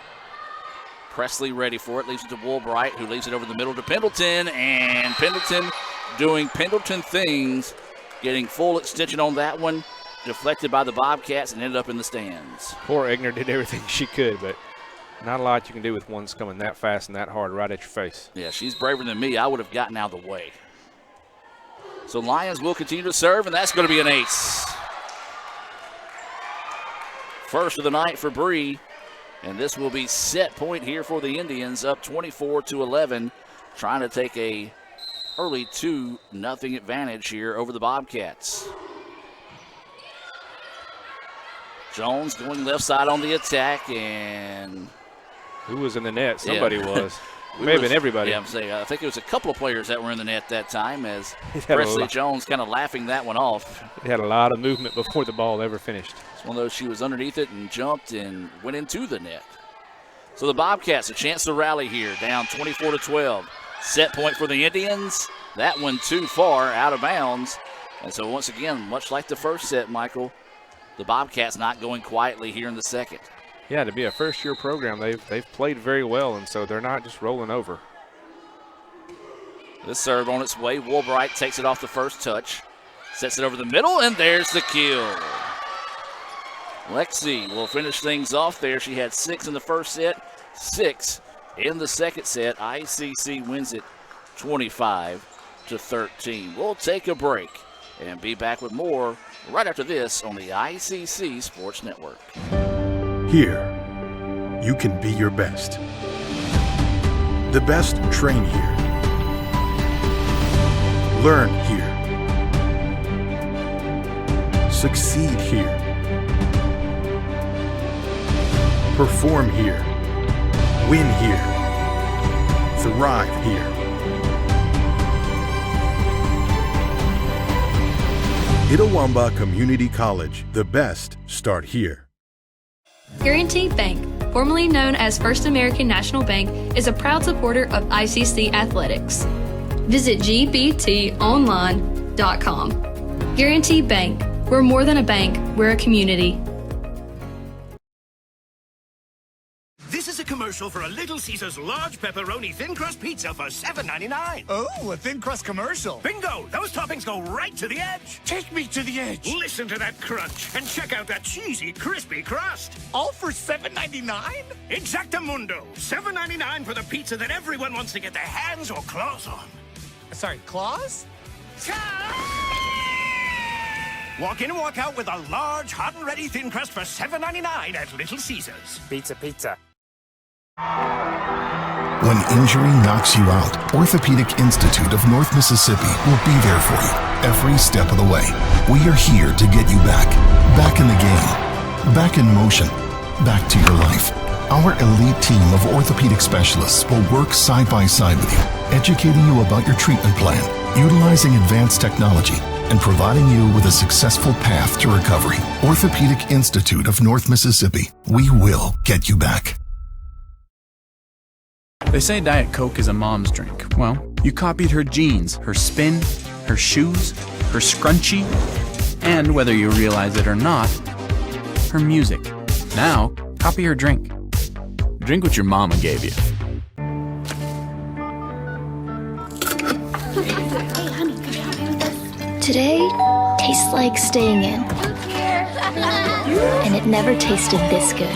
Presley ready for it, leaves it to Woolbright, who leaves it over the middle to Pendleton, and Pendleton doing Pendleton things, getting full extension on that one, deflected by the Bobcats and ended up in the stands. Poor Egner did everything she could, but not a lot you can do with ones coming that fast and that hard right at your face. Yeah, she's braver than me. I would have gotten out of the way. So Lyons will continue to serve, and that's going to be an ace. first of the night for Bree. And this will be set point here for the Indians, up 24-11, trying to take a early 2-0 advantage here over the Bobcats. Jones going left side on the attack, and who was in the net? Somebody was. It May have been everybody. Yeah, I'm saying, I think it was a couple of players that were in the net that time, as Presley Jones kind of laughing that one off. He had a lot of movement before the ball ever finished. It's one of those, she was underneath it and jumped and went into the net. So the Bobcats, a chance to rally here, down 24-12. Set point for the Indians. That one too far, out of bounds. And so once again, much like the first set, Michael, the Bobcats not going quietly here in the second. Yeah, to be a first-year program, they've played very well, and so they're not just rolling over. This serve on its way. Woolbright takes it off the first touch. Sets it over the middle, and there's the kill. Lexi will finish things off there. She had 6 in the first set, 6 in the second set. ICC wins it 25-13. We'll take a break and be back with more right after this on the ICC Sports Network. Here, you can be your best. The best train here. Learn here. Succeed here. Perform here. Win here. Thrive here. Itawamba Community College. The best start here. Guaranty Bank, formerly known as First American National Bank, is a proud supporter of ICC athletics. Visit gbtonline.com. Guaranty Bank, we're more than a bank, we're a community. This is a commercial for a Little Caesars large pepperoni thin crust pizza for $7.99. Oh, a thin crust commercial. Bingo! Those toppings go right to the edge. Take me to the edge. Listen to that crunch and check out that cheesy, crispy crust. All for $7.99? Exactamundo. $7.99 for the pizza that everyone wants to get their hands or claws on. Sorry, claws? Walk in and walk out with a large, hot and ready thin crust for $7.99 at Little Caesars. Pizza. When injury knocks you out, Orthopedic Institute of North Mississippi will be there for you every step of the way. We are here to get you back in the game, back in motion, back to your life. Our elite team of orthopedic specialists will work side by side with you, educating you about your treatment plan, utilizing advanced technology, and providing you with a successful path to recovery. Orthopedic Institute of North Mississippi. We will get you back. They say Diet Coke is a mom's drink. Well, you copied her jeans, her spin, her shoes, her scrunchie, and whether you realize it or not, her music. Now, copy her drink. Drink what your mama gave you. Today tastes like staying in. And it never tasted this good.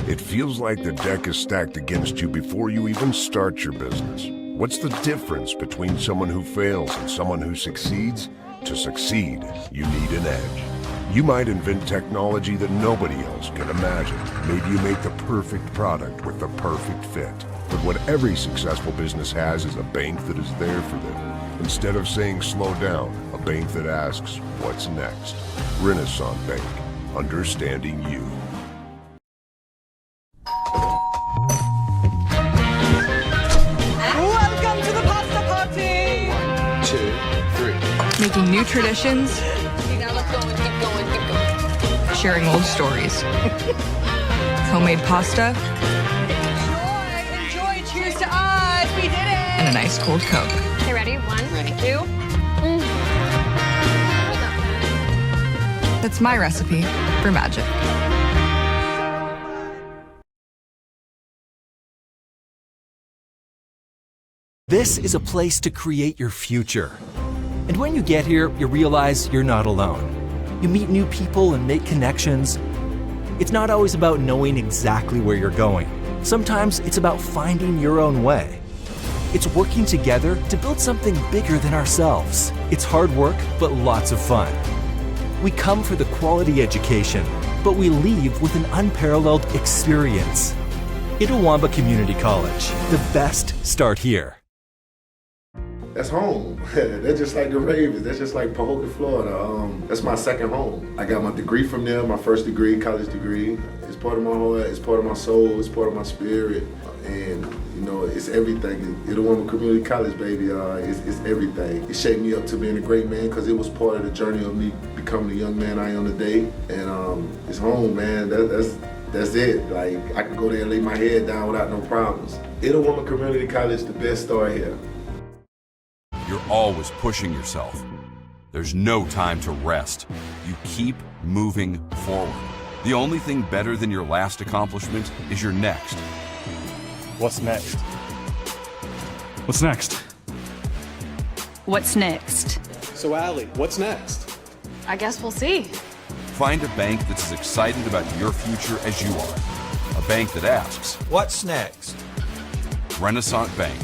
It feels like the deck is stacked against you before you even start your business. What's the difference between someone who fails and someone who succeeds? To succeed, you need an edge. You might invent technology that nobody else can imagine. Maybe you make the perfect product with the perfect fit. But what every successful business has is a bank that is there for them. Instead of saying slow down, a bank that asks, what's next? Renaissance Bank, understanding you. Welcome to the pasta party! 1, 2, 3. Making new traditions. Sharing old stories. Homemade pasta. Enjoy! Cheers to us! We did it! And a nice cold Coke. Okay, ready? 1, 2. That's my recipe for magic. This is a place to create your future. And when you get here, you realize you're not alone. You meet new people and make connections. It's not always about knowing exactly where you're going. Sometimes it's about finding your own way. It's working together to build something bigger than ourselves. It's hard work, but lots of fun. We come for the quality education, but we leave with an unparalleled experience. Itawamba Community College. The best start here. That's home. That's just like the Ravens. That's just like Pahokee, Florida. That's my second home. I got my degree from there, my first degree, college degree. It's part of my heart, it's part of my soul, it's part of my spirit. And, you know, it's everything. Itawamba Community College, baby, it's everything. It shaped me up to being a great man because it was part of the journey of me becoming the young man I am today. And it's home, man. That's it. Like, I can go there and lay my head down without no problems. Itawamba Community College, the best start here. You're always pushing yourself. There's no time to rest. You keep moving forward. The only thing better than your last accomplishment is your next. What's next? What's next? What's next? So, Allie, what's next? I guess we'll see. Find a bank that's as excited about your future as you are. A bank that asks, what's next? Renaissance Bank,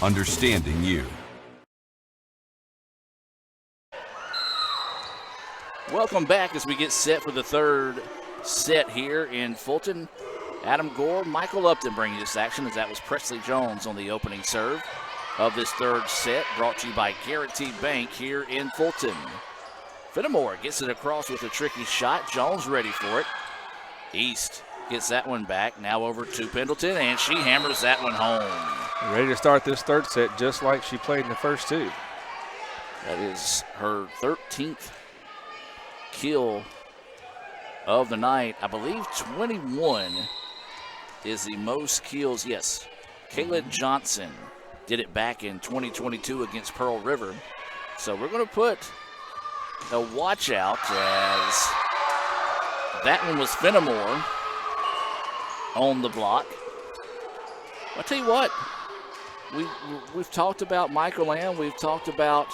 understanding you. Welcome back as we get set for the third set here in Fulton. Adam Gore, Michael Upton bringing this action as that was Presley Jones on the opening serve of this third set, brought to you by Guaranteed Bank here in Fulton. Fenimore gets it across with a tricky shot. Jones ready for it. East gets that one back. Now over to Pendleton, and she hammers that one home. Ready to start this third set just like she played in the first two. That is her 13th kill of the night. I believe 21 is the most kills. Yes, Kayla Johnson did it back in 2022 against Pearl River. So we're going to put a watch out as that one was Fenimore on the block. I'll tell you what, we've talked about Michael Lamb, we've talked about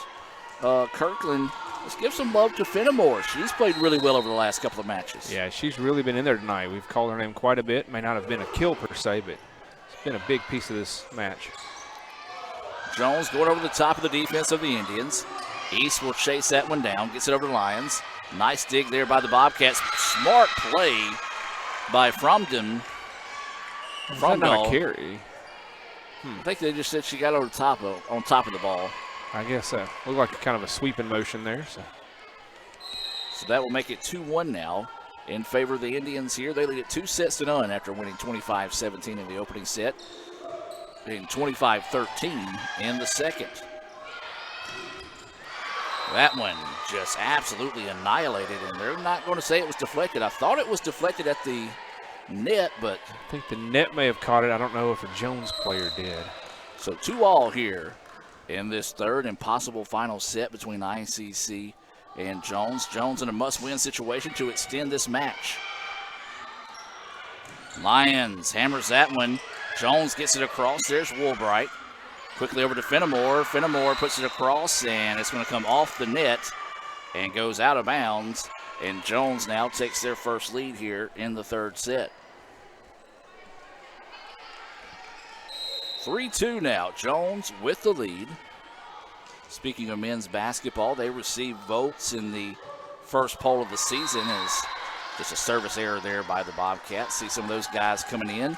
Kirkland. Let's give some love to Fenimore. She's played really well over the last couple of matches. Yeah, she's really been in there tonight. We've called her name quite a bit. May not have been a kill per se, but it's been a big piece of this match. Jones going over the top of the defense of the Indians. East will chase that one down, gets it over to Lions. Nice dig there by the Bobcats. Smart play by Fromden. Not a carry. I think they just said she got over the top on top of the ball. I guess so. Looked like kind of a sweeping motion there. So that will make it 2-1 now in favor of the Indians here. They lead it 2-0 after winning 25-17 in the opening set and 25-13 in the second. That one just absolutely annihilated, and they're not going to say it was deflected. I thought it was deflected at the net, but I think the net may have caught it. I don't know if a Jones player did. So 2-2 here in this third and possible final set between ICC and Jones. Jones in a must-win situation to extend this match. Lions hammers that one. Jones gets it across. There's Woolbright. Quickly over to Fenimore. Fenimore puts it across, and it's going to come off the net and goes out of bounds. And Jones now takes their first lead here in the third set. 3-2 now. Jones with the lead. Speaking of men's basketball, they received votes in the first poll of the season as just a service error there by the Bobcats. See some of those guys coming in.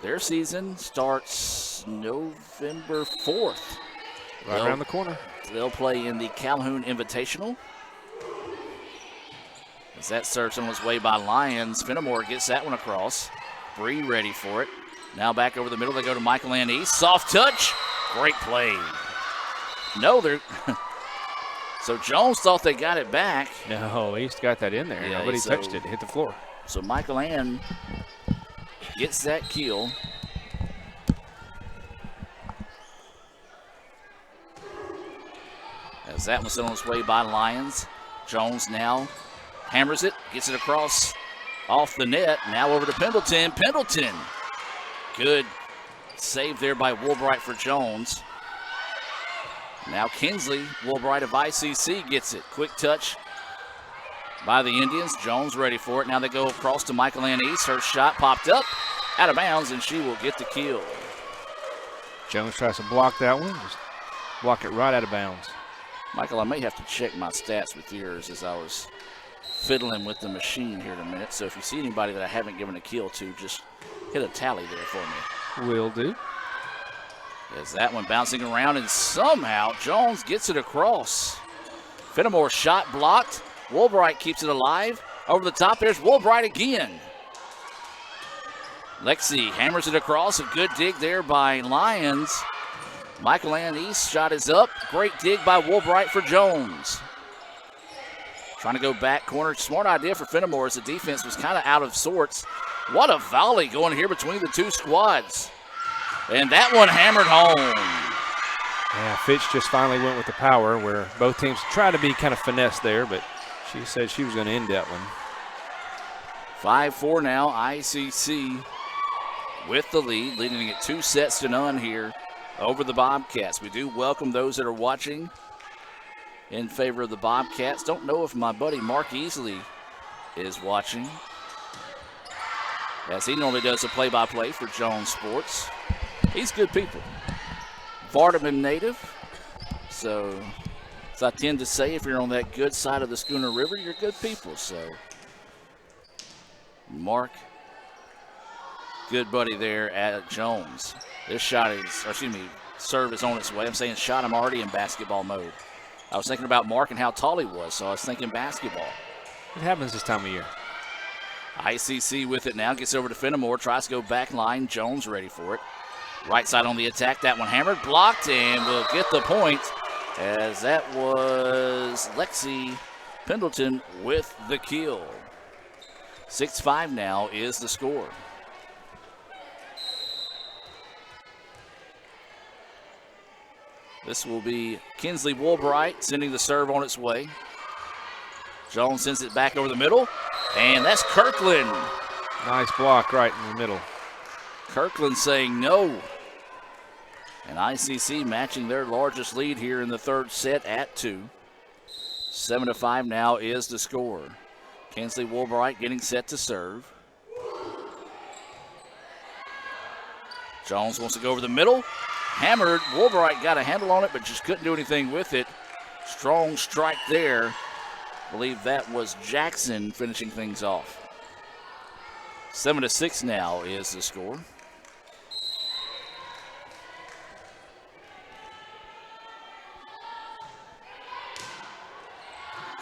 Their season starts November 4th. Right around the corner. They'll play in the Calhoun Invitational. As that serves on its way by Lions. Fenimore gets that one across. Bree ready for it. Now back over the middle. They go to Michael Ann East. Soft touch. Great play. No, they're... So Jones thought they got it back. No, East got that in there. Yeah, Nobody touched it. It hit the floor. So Michael Ann gets that kill. As that was sent on its way by Lions. Jones now hammers it, gets it across off the net. Now over to Pendleton. Pendleton. Good save there by Woolbright for Jones. Now Kinsley, Woolbright of ICC gets it. Quick touch by the Indians. Jones ready for it. Now they go across to Michael Ann East. Her shot popped up, out of bounds, and she will get the kill. Jones tries to block that one. Just block it right out of bounds. Michael, I may have to check my stats with yours as I was fiddling with the machine here in a minute. So if you see anybody that I haven't given a kill to, just hit a tally there for me. Will do. As that one bouncing around, and somehow Jones gets it across. Fenimore's shot blocked. Woolbright keeps it alive. Over the top, there's Woolbright again. Lexi hammers it across. A good dig there by Lyons. Michael Ann East shot is up. Great dig by Woolbright for Jones. Trying to go back corner. Smart idea for Fenimore as the defense was kind of out of sorts. What a volley going here between the two squads. And that one hammered home. Yeah, Fitch just finally went with the power where both teams tried to be kind of finesse there, but she said she was going to end that one. 5-4 now, ICC with the lead, leading it 2-0 here over the Bobcats. We do welcome those that are watching in favor of the Bobcats. Don't know if my buddy Mark Easley is watching, as he normally does the play-by-play for Jones Sports. He's good people. Vardaman native, so as I tend to say, if you're on that good side of the Schooner River, you're good people. So Mark, good buddy there at Jones. This shot is, or excuse me, serve is on its way. I'm saying shot, I'm already in basketball mode. I was thinking about Mark and how tall he was, so I was thinking basketball. It happens this time of year. ICC with it now, gets over to Fenimore, tries to go back line. Jones ready for it. Right side on the attack, that one hammered, blocked, and will get the point, as that was Lexi Pendleton with the kill. 6-5 now is the score. This will be Kinsley Woolbright sending the serve on its way. Jones sends it back over the middle, and that's Kirkland. Nice block right in the middle. Kirkland saying no. And ICC matching their largest lead here in the third set at 2. 7-5 now is the score. Kinsley Woolbright getting set to serve. Jones wants to go over the middle. Hammered. Woolbright got a handle on it, but just couldn't do anything with it. Strong strike there. I believe that was Jackson finishing things off. 7-6 now is the score.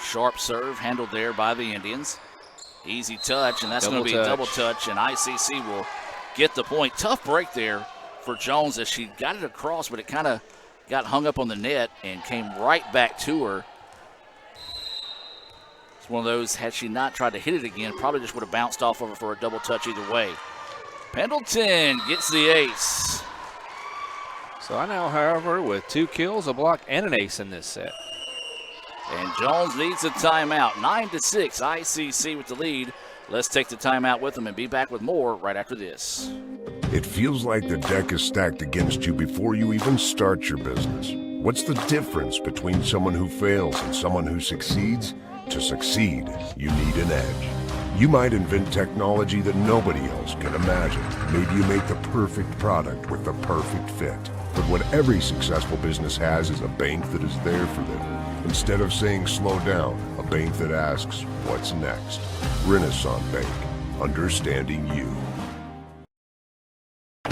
Sharp serve handled there by the Indians. Easy touch, and that's going to be a double touch, and ICC will get the point. Tough break there for Jones as she got it across, but it kind of got hung up on the net and came right back to her. It's one of those, had she not tried to hit it again, probably just would have bounced off of her for a double touch either way. Pendleton gets the ace. So I now, however, with 2 kills, a block, and an ace in this set. And Jones needs a timeout. 9-6, ICC with the lead. Let's take the timeout with them and be back with more right after this. It feels like the deck is stacked against you before you even start your business. What's the difference between someone who fails and someone who succeeds? To succeed, you need an edge. You might invent technology that nobody else can imagine. Maybe you make the perfect product with the perfect fit. But what every successful business has is a bank that is there for them. Instead of saying slow down, a bank that asks, what's next? Renaissance Bank, understanding you.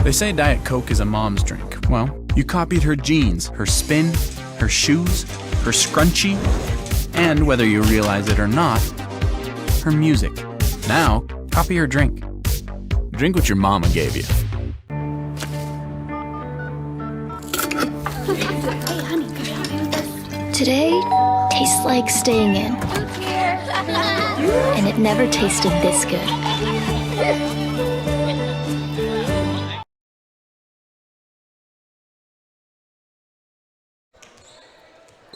They say Diet Coke is a mom's drink. Well, you copied her jeans, her spin, her shoes, her scrunchie, and whether you realize it or not, her music. Now, copy her drink. Drink what your mama gave you. Today tastes like staying in. And it never tasted this good.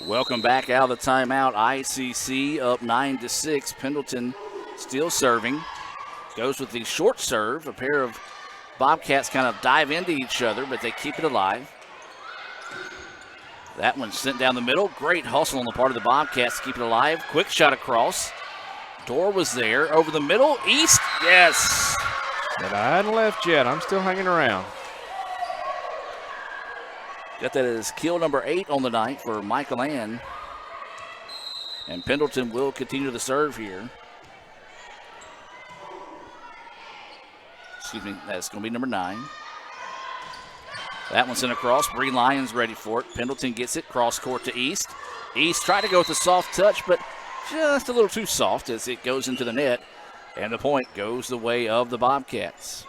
Welcome back out of the timeout. ICC up 9-6. Pendleton still serving. Goes with the short serve. A pair of Bobcats kind of dive into each other, but they keep it alive. That one sent down the middle. Great hustle on the part of the Bobcats to keep it alive. Quick shot across. Door was there. Over the middle. East. Yes. But I hadn't left yet. I'm still hanging around. Got that as kill number 8 on the night for Michael Ann. And Pendleton will continue to serve here. Excuse me, that's going to be number 9. That one's sent across. Bree Lyons ready for it. Pendleton gets it, cross court to East. East tried to go with a soft touch, but just a little too soft as it goes into the net. And the point goes the way of the Bobcats.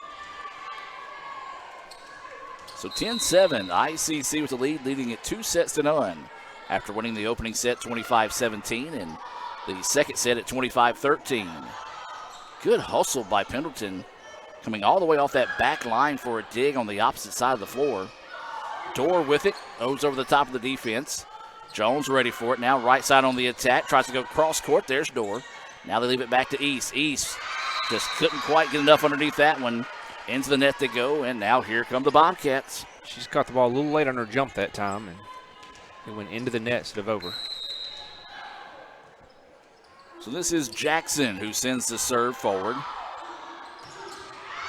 So 10-7, ICC with the lead, leading it 2-0 after winning the opening set 25-17 and the second set at 25-13. Good hustle by Pendleton, coming all the way off that back line for a dig on the opposite side of the floor. Dorr with it, goes over the top of the defense. Jones ready for it now, right side on the attack, tries to go cross court. There's Dorr. Now they leave it back to East. East just couldn't quite get enough underneath that one. Into the net they go, and now here come the Bobcats. She's caught the ball a little late on her jump that time, and it went into the net instead of over. So this is Jackson who sends the serve forward.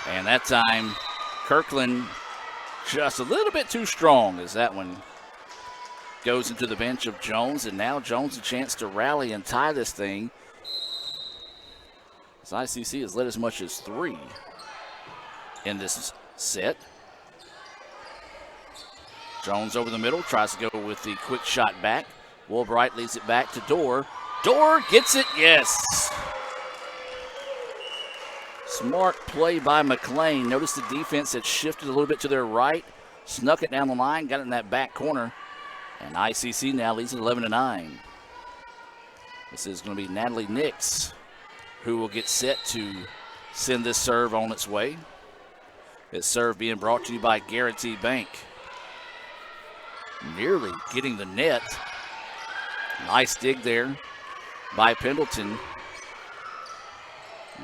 And that time, Kirkland just a little bit too strong as that one goes into the bench of Jones. And now Jones a chance to rally and tie this thing, as ICC has led as much as 3 in this set. Jones over the middle, tries to go with the quick shot back. Woolbright leads it back to Dorr. Dorr gets it, yes. Smart play by McLean. Notice the defense had shifted a little bit to their right, snuck it down the line, got it in that back corner, and ICC now leads it 11-9. This is going to be Natalie Nix who will get set to send this serve on its way. This serve being brought to you by Guarantee Bank. Nearly getting the net. Nice dig there by Pendleton.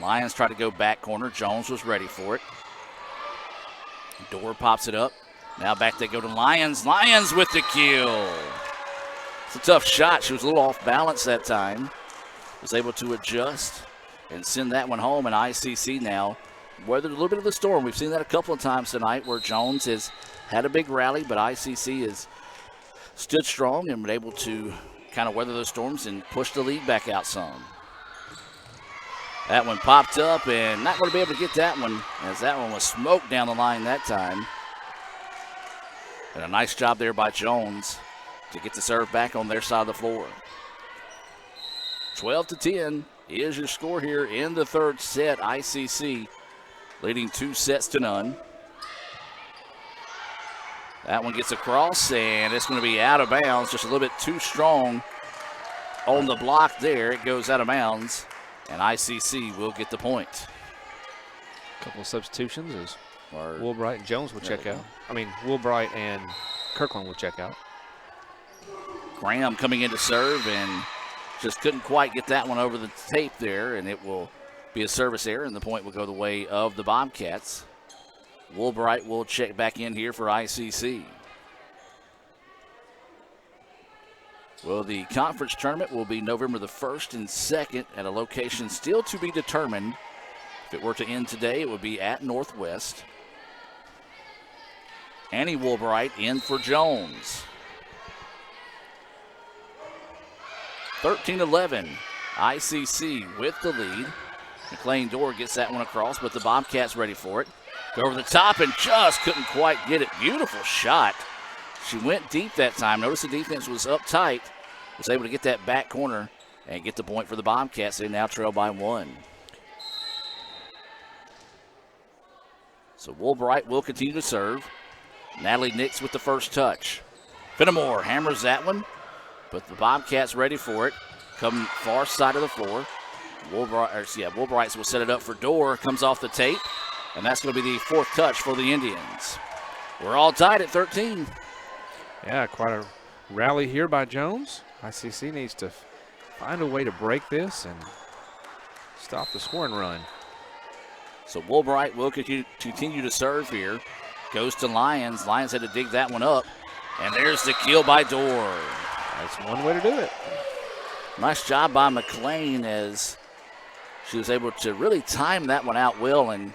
Lions try to go back corner. Jones was ready for it. Dorr pops it up. Now back they go to Lions. Lions with the kill. It's a tough shot. She was a little off balance that time. Was able to adjust and send that one home. And ICC now weathered a little bit of the storm. We've seen that a couple of times tonight where Jones has had a big rally, but ICC has stood strong and been able to kind of weather those storms and push the lead back out some. That one popped up and not going to be able to get that one, as that one was smoked down the line that time. And a nice job there by Jones to get the serve back on their side of the floor. 12-10 is your score here in the third set. ICC leading 2-0. That one gets across, and it's going to be out of bounds. Just a little bit too strong on the block there. It goes out of bounds, and ICC will get the point. A couple of substitutions as Woolbright and Jones will check out. Woolbright and Kirkland will check out. Graham coming in to serve and just couldn't quite get that one over the tape there, and it will be a service error, and the point will go the way of the Bobcats. Woolbright will check back in here for ICC. Well, the conference tournament will be November the 1st and 2nd at a location still to be determined. If it were to end today, it would be at Northwest. Annie Woolbright in for Jones. 13-11, ICC with the lead. McLean Dorr gets that one across, but the Bobcats ready for it. Go over the top and just couldn't quite get it. Beautiful shot. She went deep that time. Notice the defense was up tight. Was able to get that back corner and get the point for the Bobcats. They now trail by 1. So Woolbright will continue to serve. Natalie Nix with the first touch. Fenimore hammers that one, but the Bobcats ready for it. Come far side of the floor. Woolbright will set it up for Dorr. Comes off the tape, and that's going to be the 4th touch for the Indians. We're all tied at 13. Yeah, quite a rally here by Jones. ICC needs to find a way to break this and stop the scoring run. So Woolbright will continue to serve here. Goes to Lyons. Lyons had to dig that one up. And there's the kill by Dorr. That's one way to do it. Nice job by McLean as she was able to really time that one out well and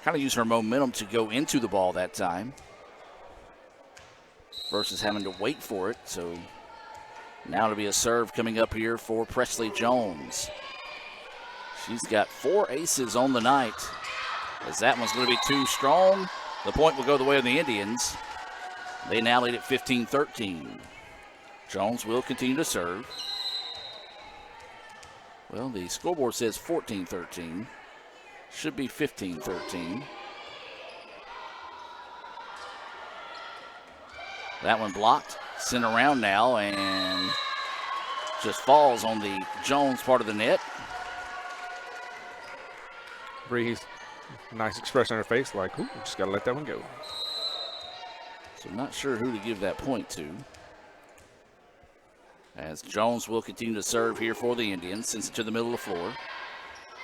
kind of use her momentum to go into the ball that time. versus having to wait for it. So now it'll be a serve coming up here for Presley Jones. She's got 4 aces on the night. As that one's going to be too strong, the point will go the way of the Indians. They now lead at 15-13. Jones will continue to serve. Well, the scoreboard says 14-13. Should be 15-13. That one blocked, sent around now, and just falls on the Jones part of the net. Bree's nice expression on her face, like, ooh, just got to let that one go. So I'm not sure who to give that point to. As Jones will continue to serve here for the Indians, sends it to the middle of the floor.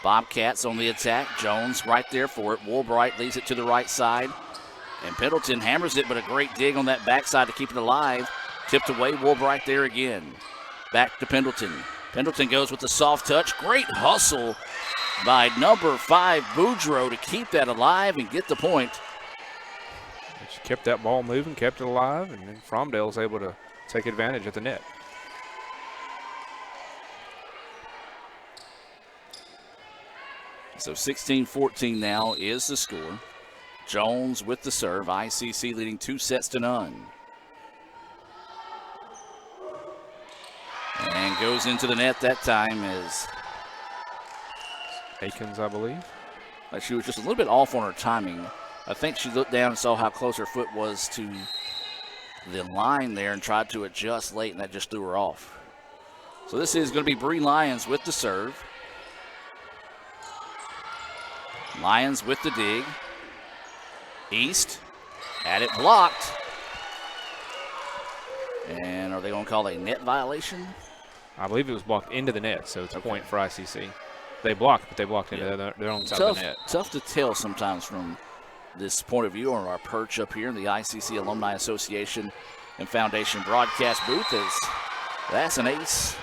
Bobcats on the attack. Jones right there for it. Woolbright leaves it to the right side. And Pendleton hammers it, but a great dig on that backside to keep it alive. Tipped away, Woolbright there again. Back to Pendleton. Pendleton goes with the soft touch. Great hustle by number 5, Boudreaux, to keep that alive and get the point. She kept that ball moving, kept it alive, and then Fromdale's able to take advantage of the net. So 16-14 now is the score. Jones with the serve. ICC leading 2-0. And goes into the net that time as Akins, I believe. She was just a little bit off on her timing. I think she looked down and saw how close her foot was to the line there and tried to adjust late, and that just threw her off. So this is going to be Bree Lyons with the serve. Lyons with the dig. East had it blocked. And are they going to call a net violation? I believe it was blocked into the net, so it's a point for ICC. They blocked, but they blocked into their own side of the net. Tough to tell sometimes from this point of view on our perch up here in the ICC Alumni Association and Foundation broadcast booth. As that's an ace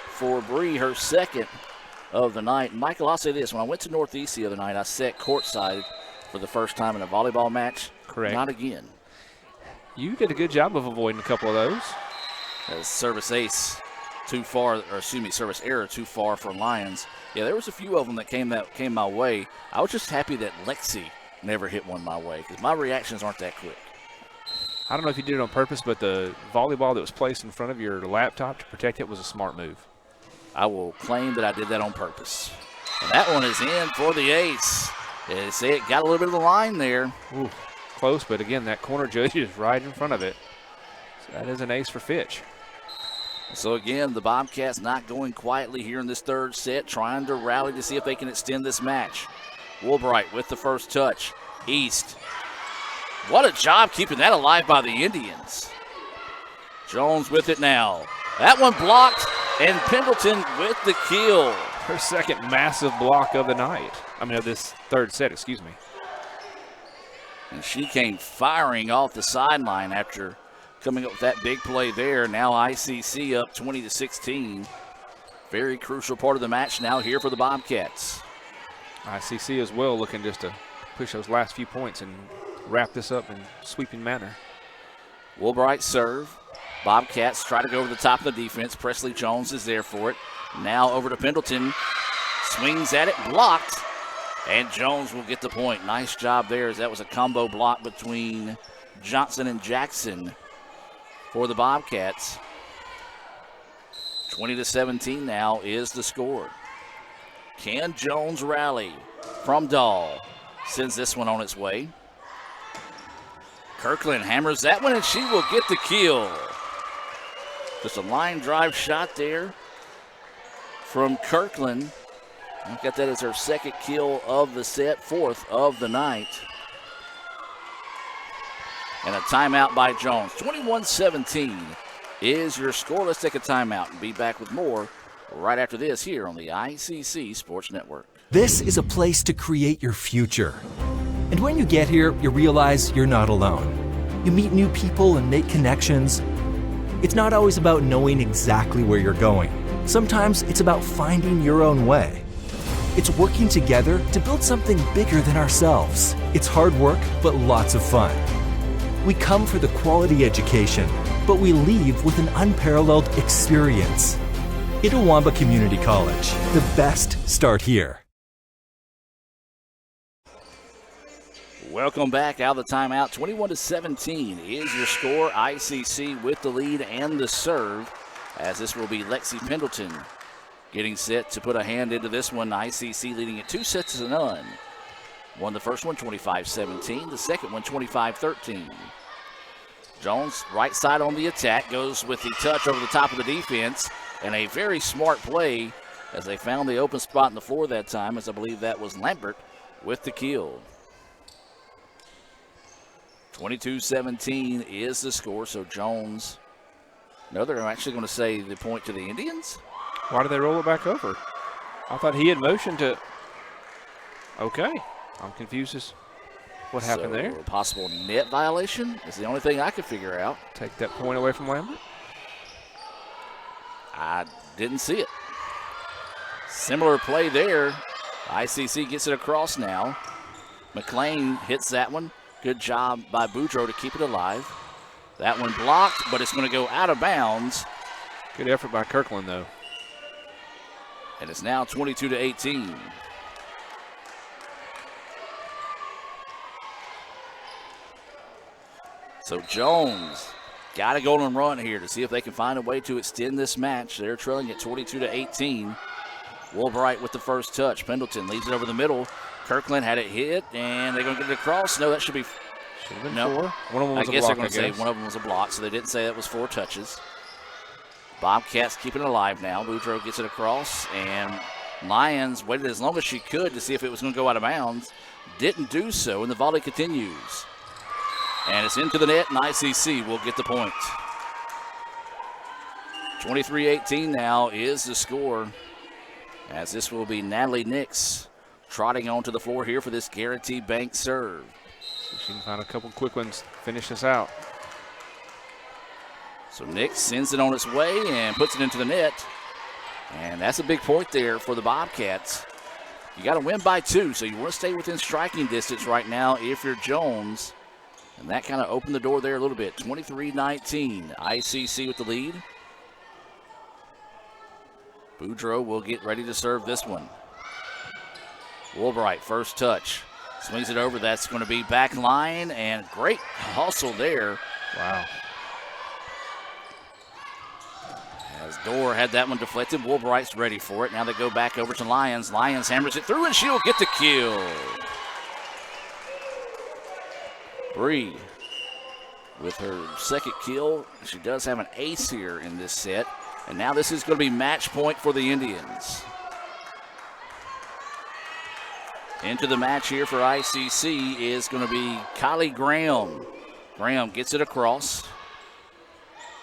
for Bree, her second of the night. Michael, I'll say this. When I went to Northeast the other night, I sat courtside for the first time in a volleyball match. Correct. Not again. You did a good job of avoiding a couple of those. As service ace too far, or excuse me, service error too far for Lions. Yeah, there was a few of them that came my way. I was just happy that Lexi never hit one my way because my reactions aren't that quick. I don't know if you did it on purpose, but the volleyball that was placed in front of your laptop to protect it was a smart move. I will claim that I did that on purpose. And that one is in for the ace. They say it got a little bit of the line there. Ooh, close, but again, that corner judge is right in front of it. So that is an ace for Fitch. So again, the Bobcats not going quietly here in this third set, trying to rally to see if they can extend this match. Woolbright with the first touch. East. What a job keeping that alive by the Indians. Jones with it now. That one blocked, and Pendleton with the kill. Her second massive block of the night. I mean, of this third set, excuse me. And she came firing off the sideline after coming up with that big play there. Now ICC up 20-16. Very crucial part of the match now here for the Bobcats. ICC as well looking just to push those last few points and wrap this up in sweeping manner. Woolbright serve. Bobcats try to go over the top of the defense. Presley Jones is there for it. Now over to Pendleton. Swings at it, blocked. And Jones will get the point. Nice job there, as that was a combo block between Johnson and Jackson for the Bobcats. 20-17 now is the score. Can Jones rally from Dahl? Sends this one on its way. Kirkland hammers that one, and she will get the kill. Just a line drive shot there from Kirkland. I've got that as her second kill of the set, fourth of the night. And a timeout by Jones. 21-17 is your score. Let's take a timeout and be back with more right after this here on the ICC Sports Network. This is a place to create your future. And when you get here, you realize you're not alone. You meet new people and make connections. It's not always about knowing exactly where you're going. Sometimes it's about finding your own way. It's working together to build something bigger than ourselves. It's hard work, but lots of fun. We come for the quality education, but we leave with an unparalleled experience. Itawamba Community College. The best start here. Welcome back out of the timeout. 21-17 is your score. ICC with the lead and the serve, as this will be Lexi Pendleton getting set to put a hand into this one. ICC leading it 2-0. Won the first one 25-17, the second one 25-13. Jones, right side on the attack, goes with the touch over the top of the defense, and a very smart play as they found the open spot in the floor that time, as I believe that was Lambert with the kill. 22-17 is the score, so Jones, no, they're actually going to say the point to the Indians. Why did they roll it back over? I thought he had motioned to. Okay, I'm confused as what happened there. A possible net violation is the only thing I could figure out. Take that point away from Lambert? I didn't see it. Similar play there. ICC gets it across now. McLean hits that one. Good job by Boudreaux to keep it alive. That one blocked, but it's going to go out of bounds. Good effort by Kirkland, though. And it's now 22-18. So Jones got to go on a run here to see if they can find a way to extend this match. They're trailing at 22-18. Woolbright with the first touch. Pendleton leaves it over the middle. Kirkland had it hit, and they're going to get it across. No, that should be no. Four. One of them was I guess a block, they're going to say one of them was a block, so they didn't say that was 4 touches. Bobcats keeping it alive now. Boudreaux gets it across, and Lyons waited as long as she could to see if it was going to go out of bounds. Didn't do so, and the volley continues. And it's into the net, and ICC will get the point. 23-18 now is the score, as this will be Natalie Nix trotting onto the floor here for this Guarantee Bank serve. So she can find a couple quick ones, finish this out. So Nix sends it on its way and puts it into the net. And that's a big point there for the Bobcats. You got to win by 2, so you want to stay within striking distance right now if you're Jones. And that kind of opened the door there a little bit. 23-19, ICC with the lead. Boudreaux will get ready to serve this one. Woolbright, first touch. Swings it over. That's going to be back line, and great hustle there. Wow. As Dorr had that one deflected, Woolbright's ready for it. Now they go back over to Lyons. Lyons hammers it through, and she'll get the kill. Bree with her second kill. She does have an ace here in this set. And now this is going to be match point for the Indians. Into the match here for ICC is going to be Kylie Graham. Graham gets it across.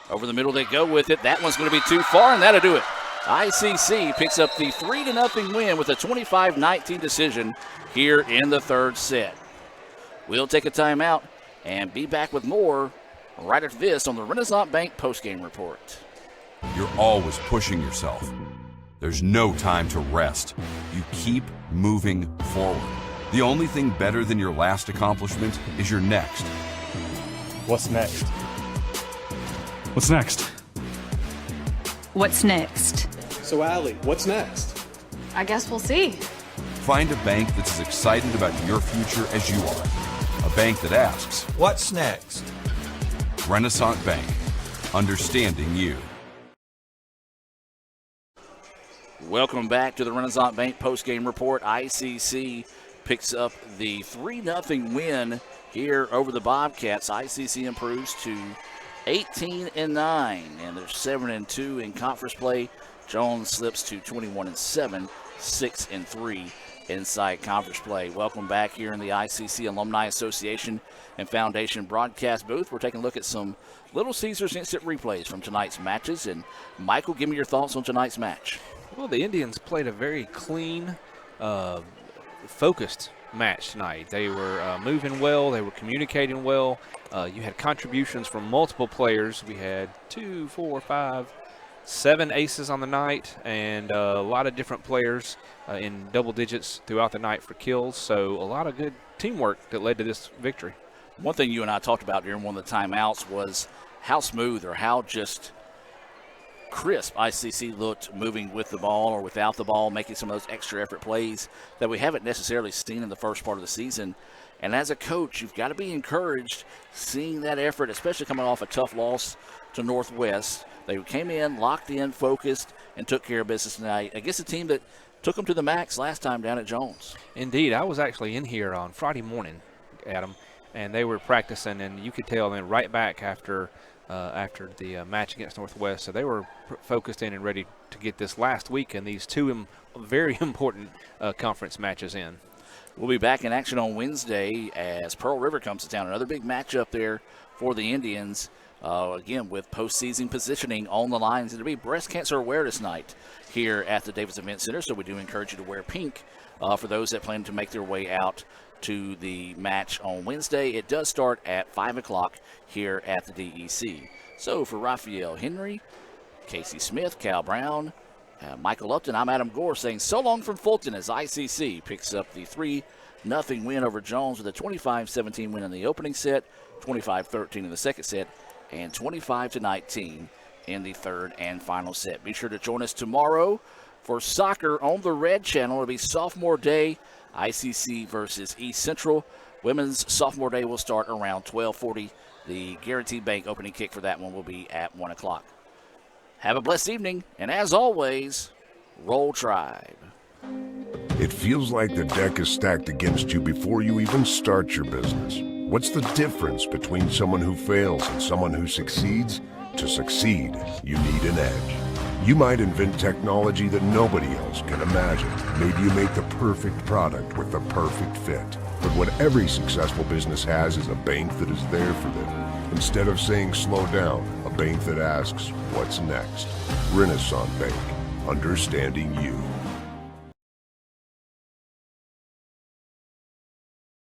Over the middle they go with it. That one's going to be too far, and that'll do it. ICC picks up the 3-0 win with a 25-19 decision here in the third set. We'll take a timeout and be back with more right after this on the Renaissance Bank postgame report. You're always pushing yourself. There's no time to rest. You keep moving forward. The only thing better than your last accomplishment is your next. What's next? What's next? What's next? So, Allie, what's next? I guess we'll see. Find a bank that's as excited about your future as you are. A bank that asks, what's next? Renaissance Bank. Understanding you. Welcome back to the Renaissance Bank postgame report. ICC picks up the 3-0 win here over the Bobcats. ICC improves to 18-9, and they're 7-2 in conference play. Jones slips to 21-7, 6-3 inside conference play. Welcome back here in the ICC Alumni Association and Foundation broadcast booth. We're taking a look at some Little Caesars instant replays from tonight's matches. And Michael, give me your thoughts on tonight's match. Well, the Indians played a very clean, focused match tonight. They were moving well. They were communicating well. You had contributions from multiple players. We had 2, 4, 5, 7 aces on the night, and a lot of different players in double digits throughout the night for kills. So a lot of good teamwork that led to this victory. One thing you and I talked about during one of the timeouts was how smooth or how just crisp ICC looked moving with the ball or without the ball, making some of those extra effort plays that we haven't necessarily seen in the first part of the season. And as a coach, you've got to be encouraged seeing that effort, especially coming off a tough loss to Northwest. They came in, locked in, focused, and took care of business tonight against a team that took them to the max last time down at Jones. Indeed. I was actually in here on Friday morning, Adam, and they were practicing, and you could tell them right back after the match against Northwest. So they were focused in and ready to get this last week and these two very important conference matches in. We'll be back in action on Wednesday as Pearl River comes to town. Another big matchup there for the Indians. Again, with postseason positioning on the lines. It'll be Breast Cancer Awareness Night here at the Davis Event Center, so we do encourage you to wear pink for those that plan to make their way out to the match on Wednesday. It does start at 5 o'clock here at the DEC. So for Raphael Henry, Casey Smith, Cal Brown, Michael Upton, I'm Adam Gore saying so long from Fulton as ICC picks up the 3-0 win over Jones with a 25-17 win in the opening set, 25-13 in the second set, and 25-19 in the third and final set. Be sure to join us tomorrow for soccer on the Red Channel. It'll be Sophomore Day, ICC versus East Central. Women's Sophomore Day will start around 12:40. The Guaranteed Bank opening kick for that one will be at 1 o'clock. Have a blessed evening, and as always, Roll Tribe. It feels like the deck is stacked against you before you even start your business. What's the difference between someone who fails and someone who succeeds? To succeed, you need an edge. You might invent technology that nobody else can imagine. Maybe you make the perfect product with the perfect fit. But what every successful business has is a bank that is there for them. Instead of saying slow down, a bank that asks, what's next? Renaissance Bank, understanding you.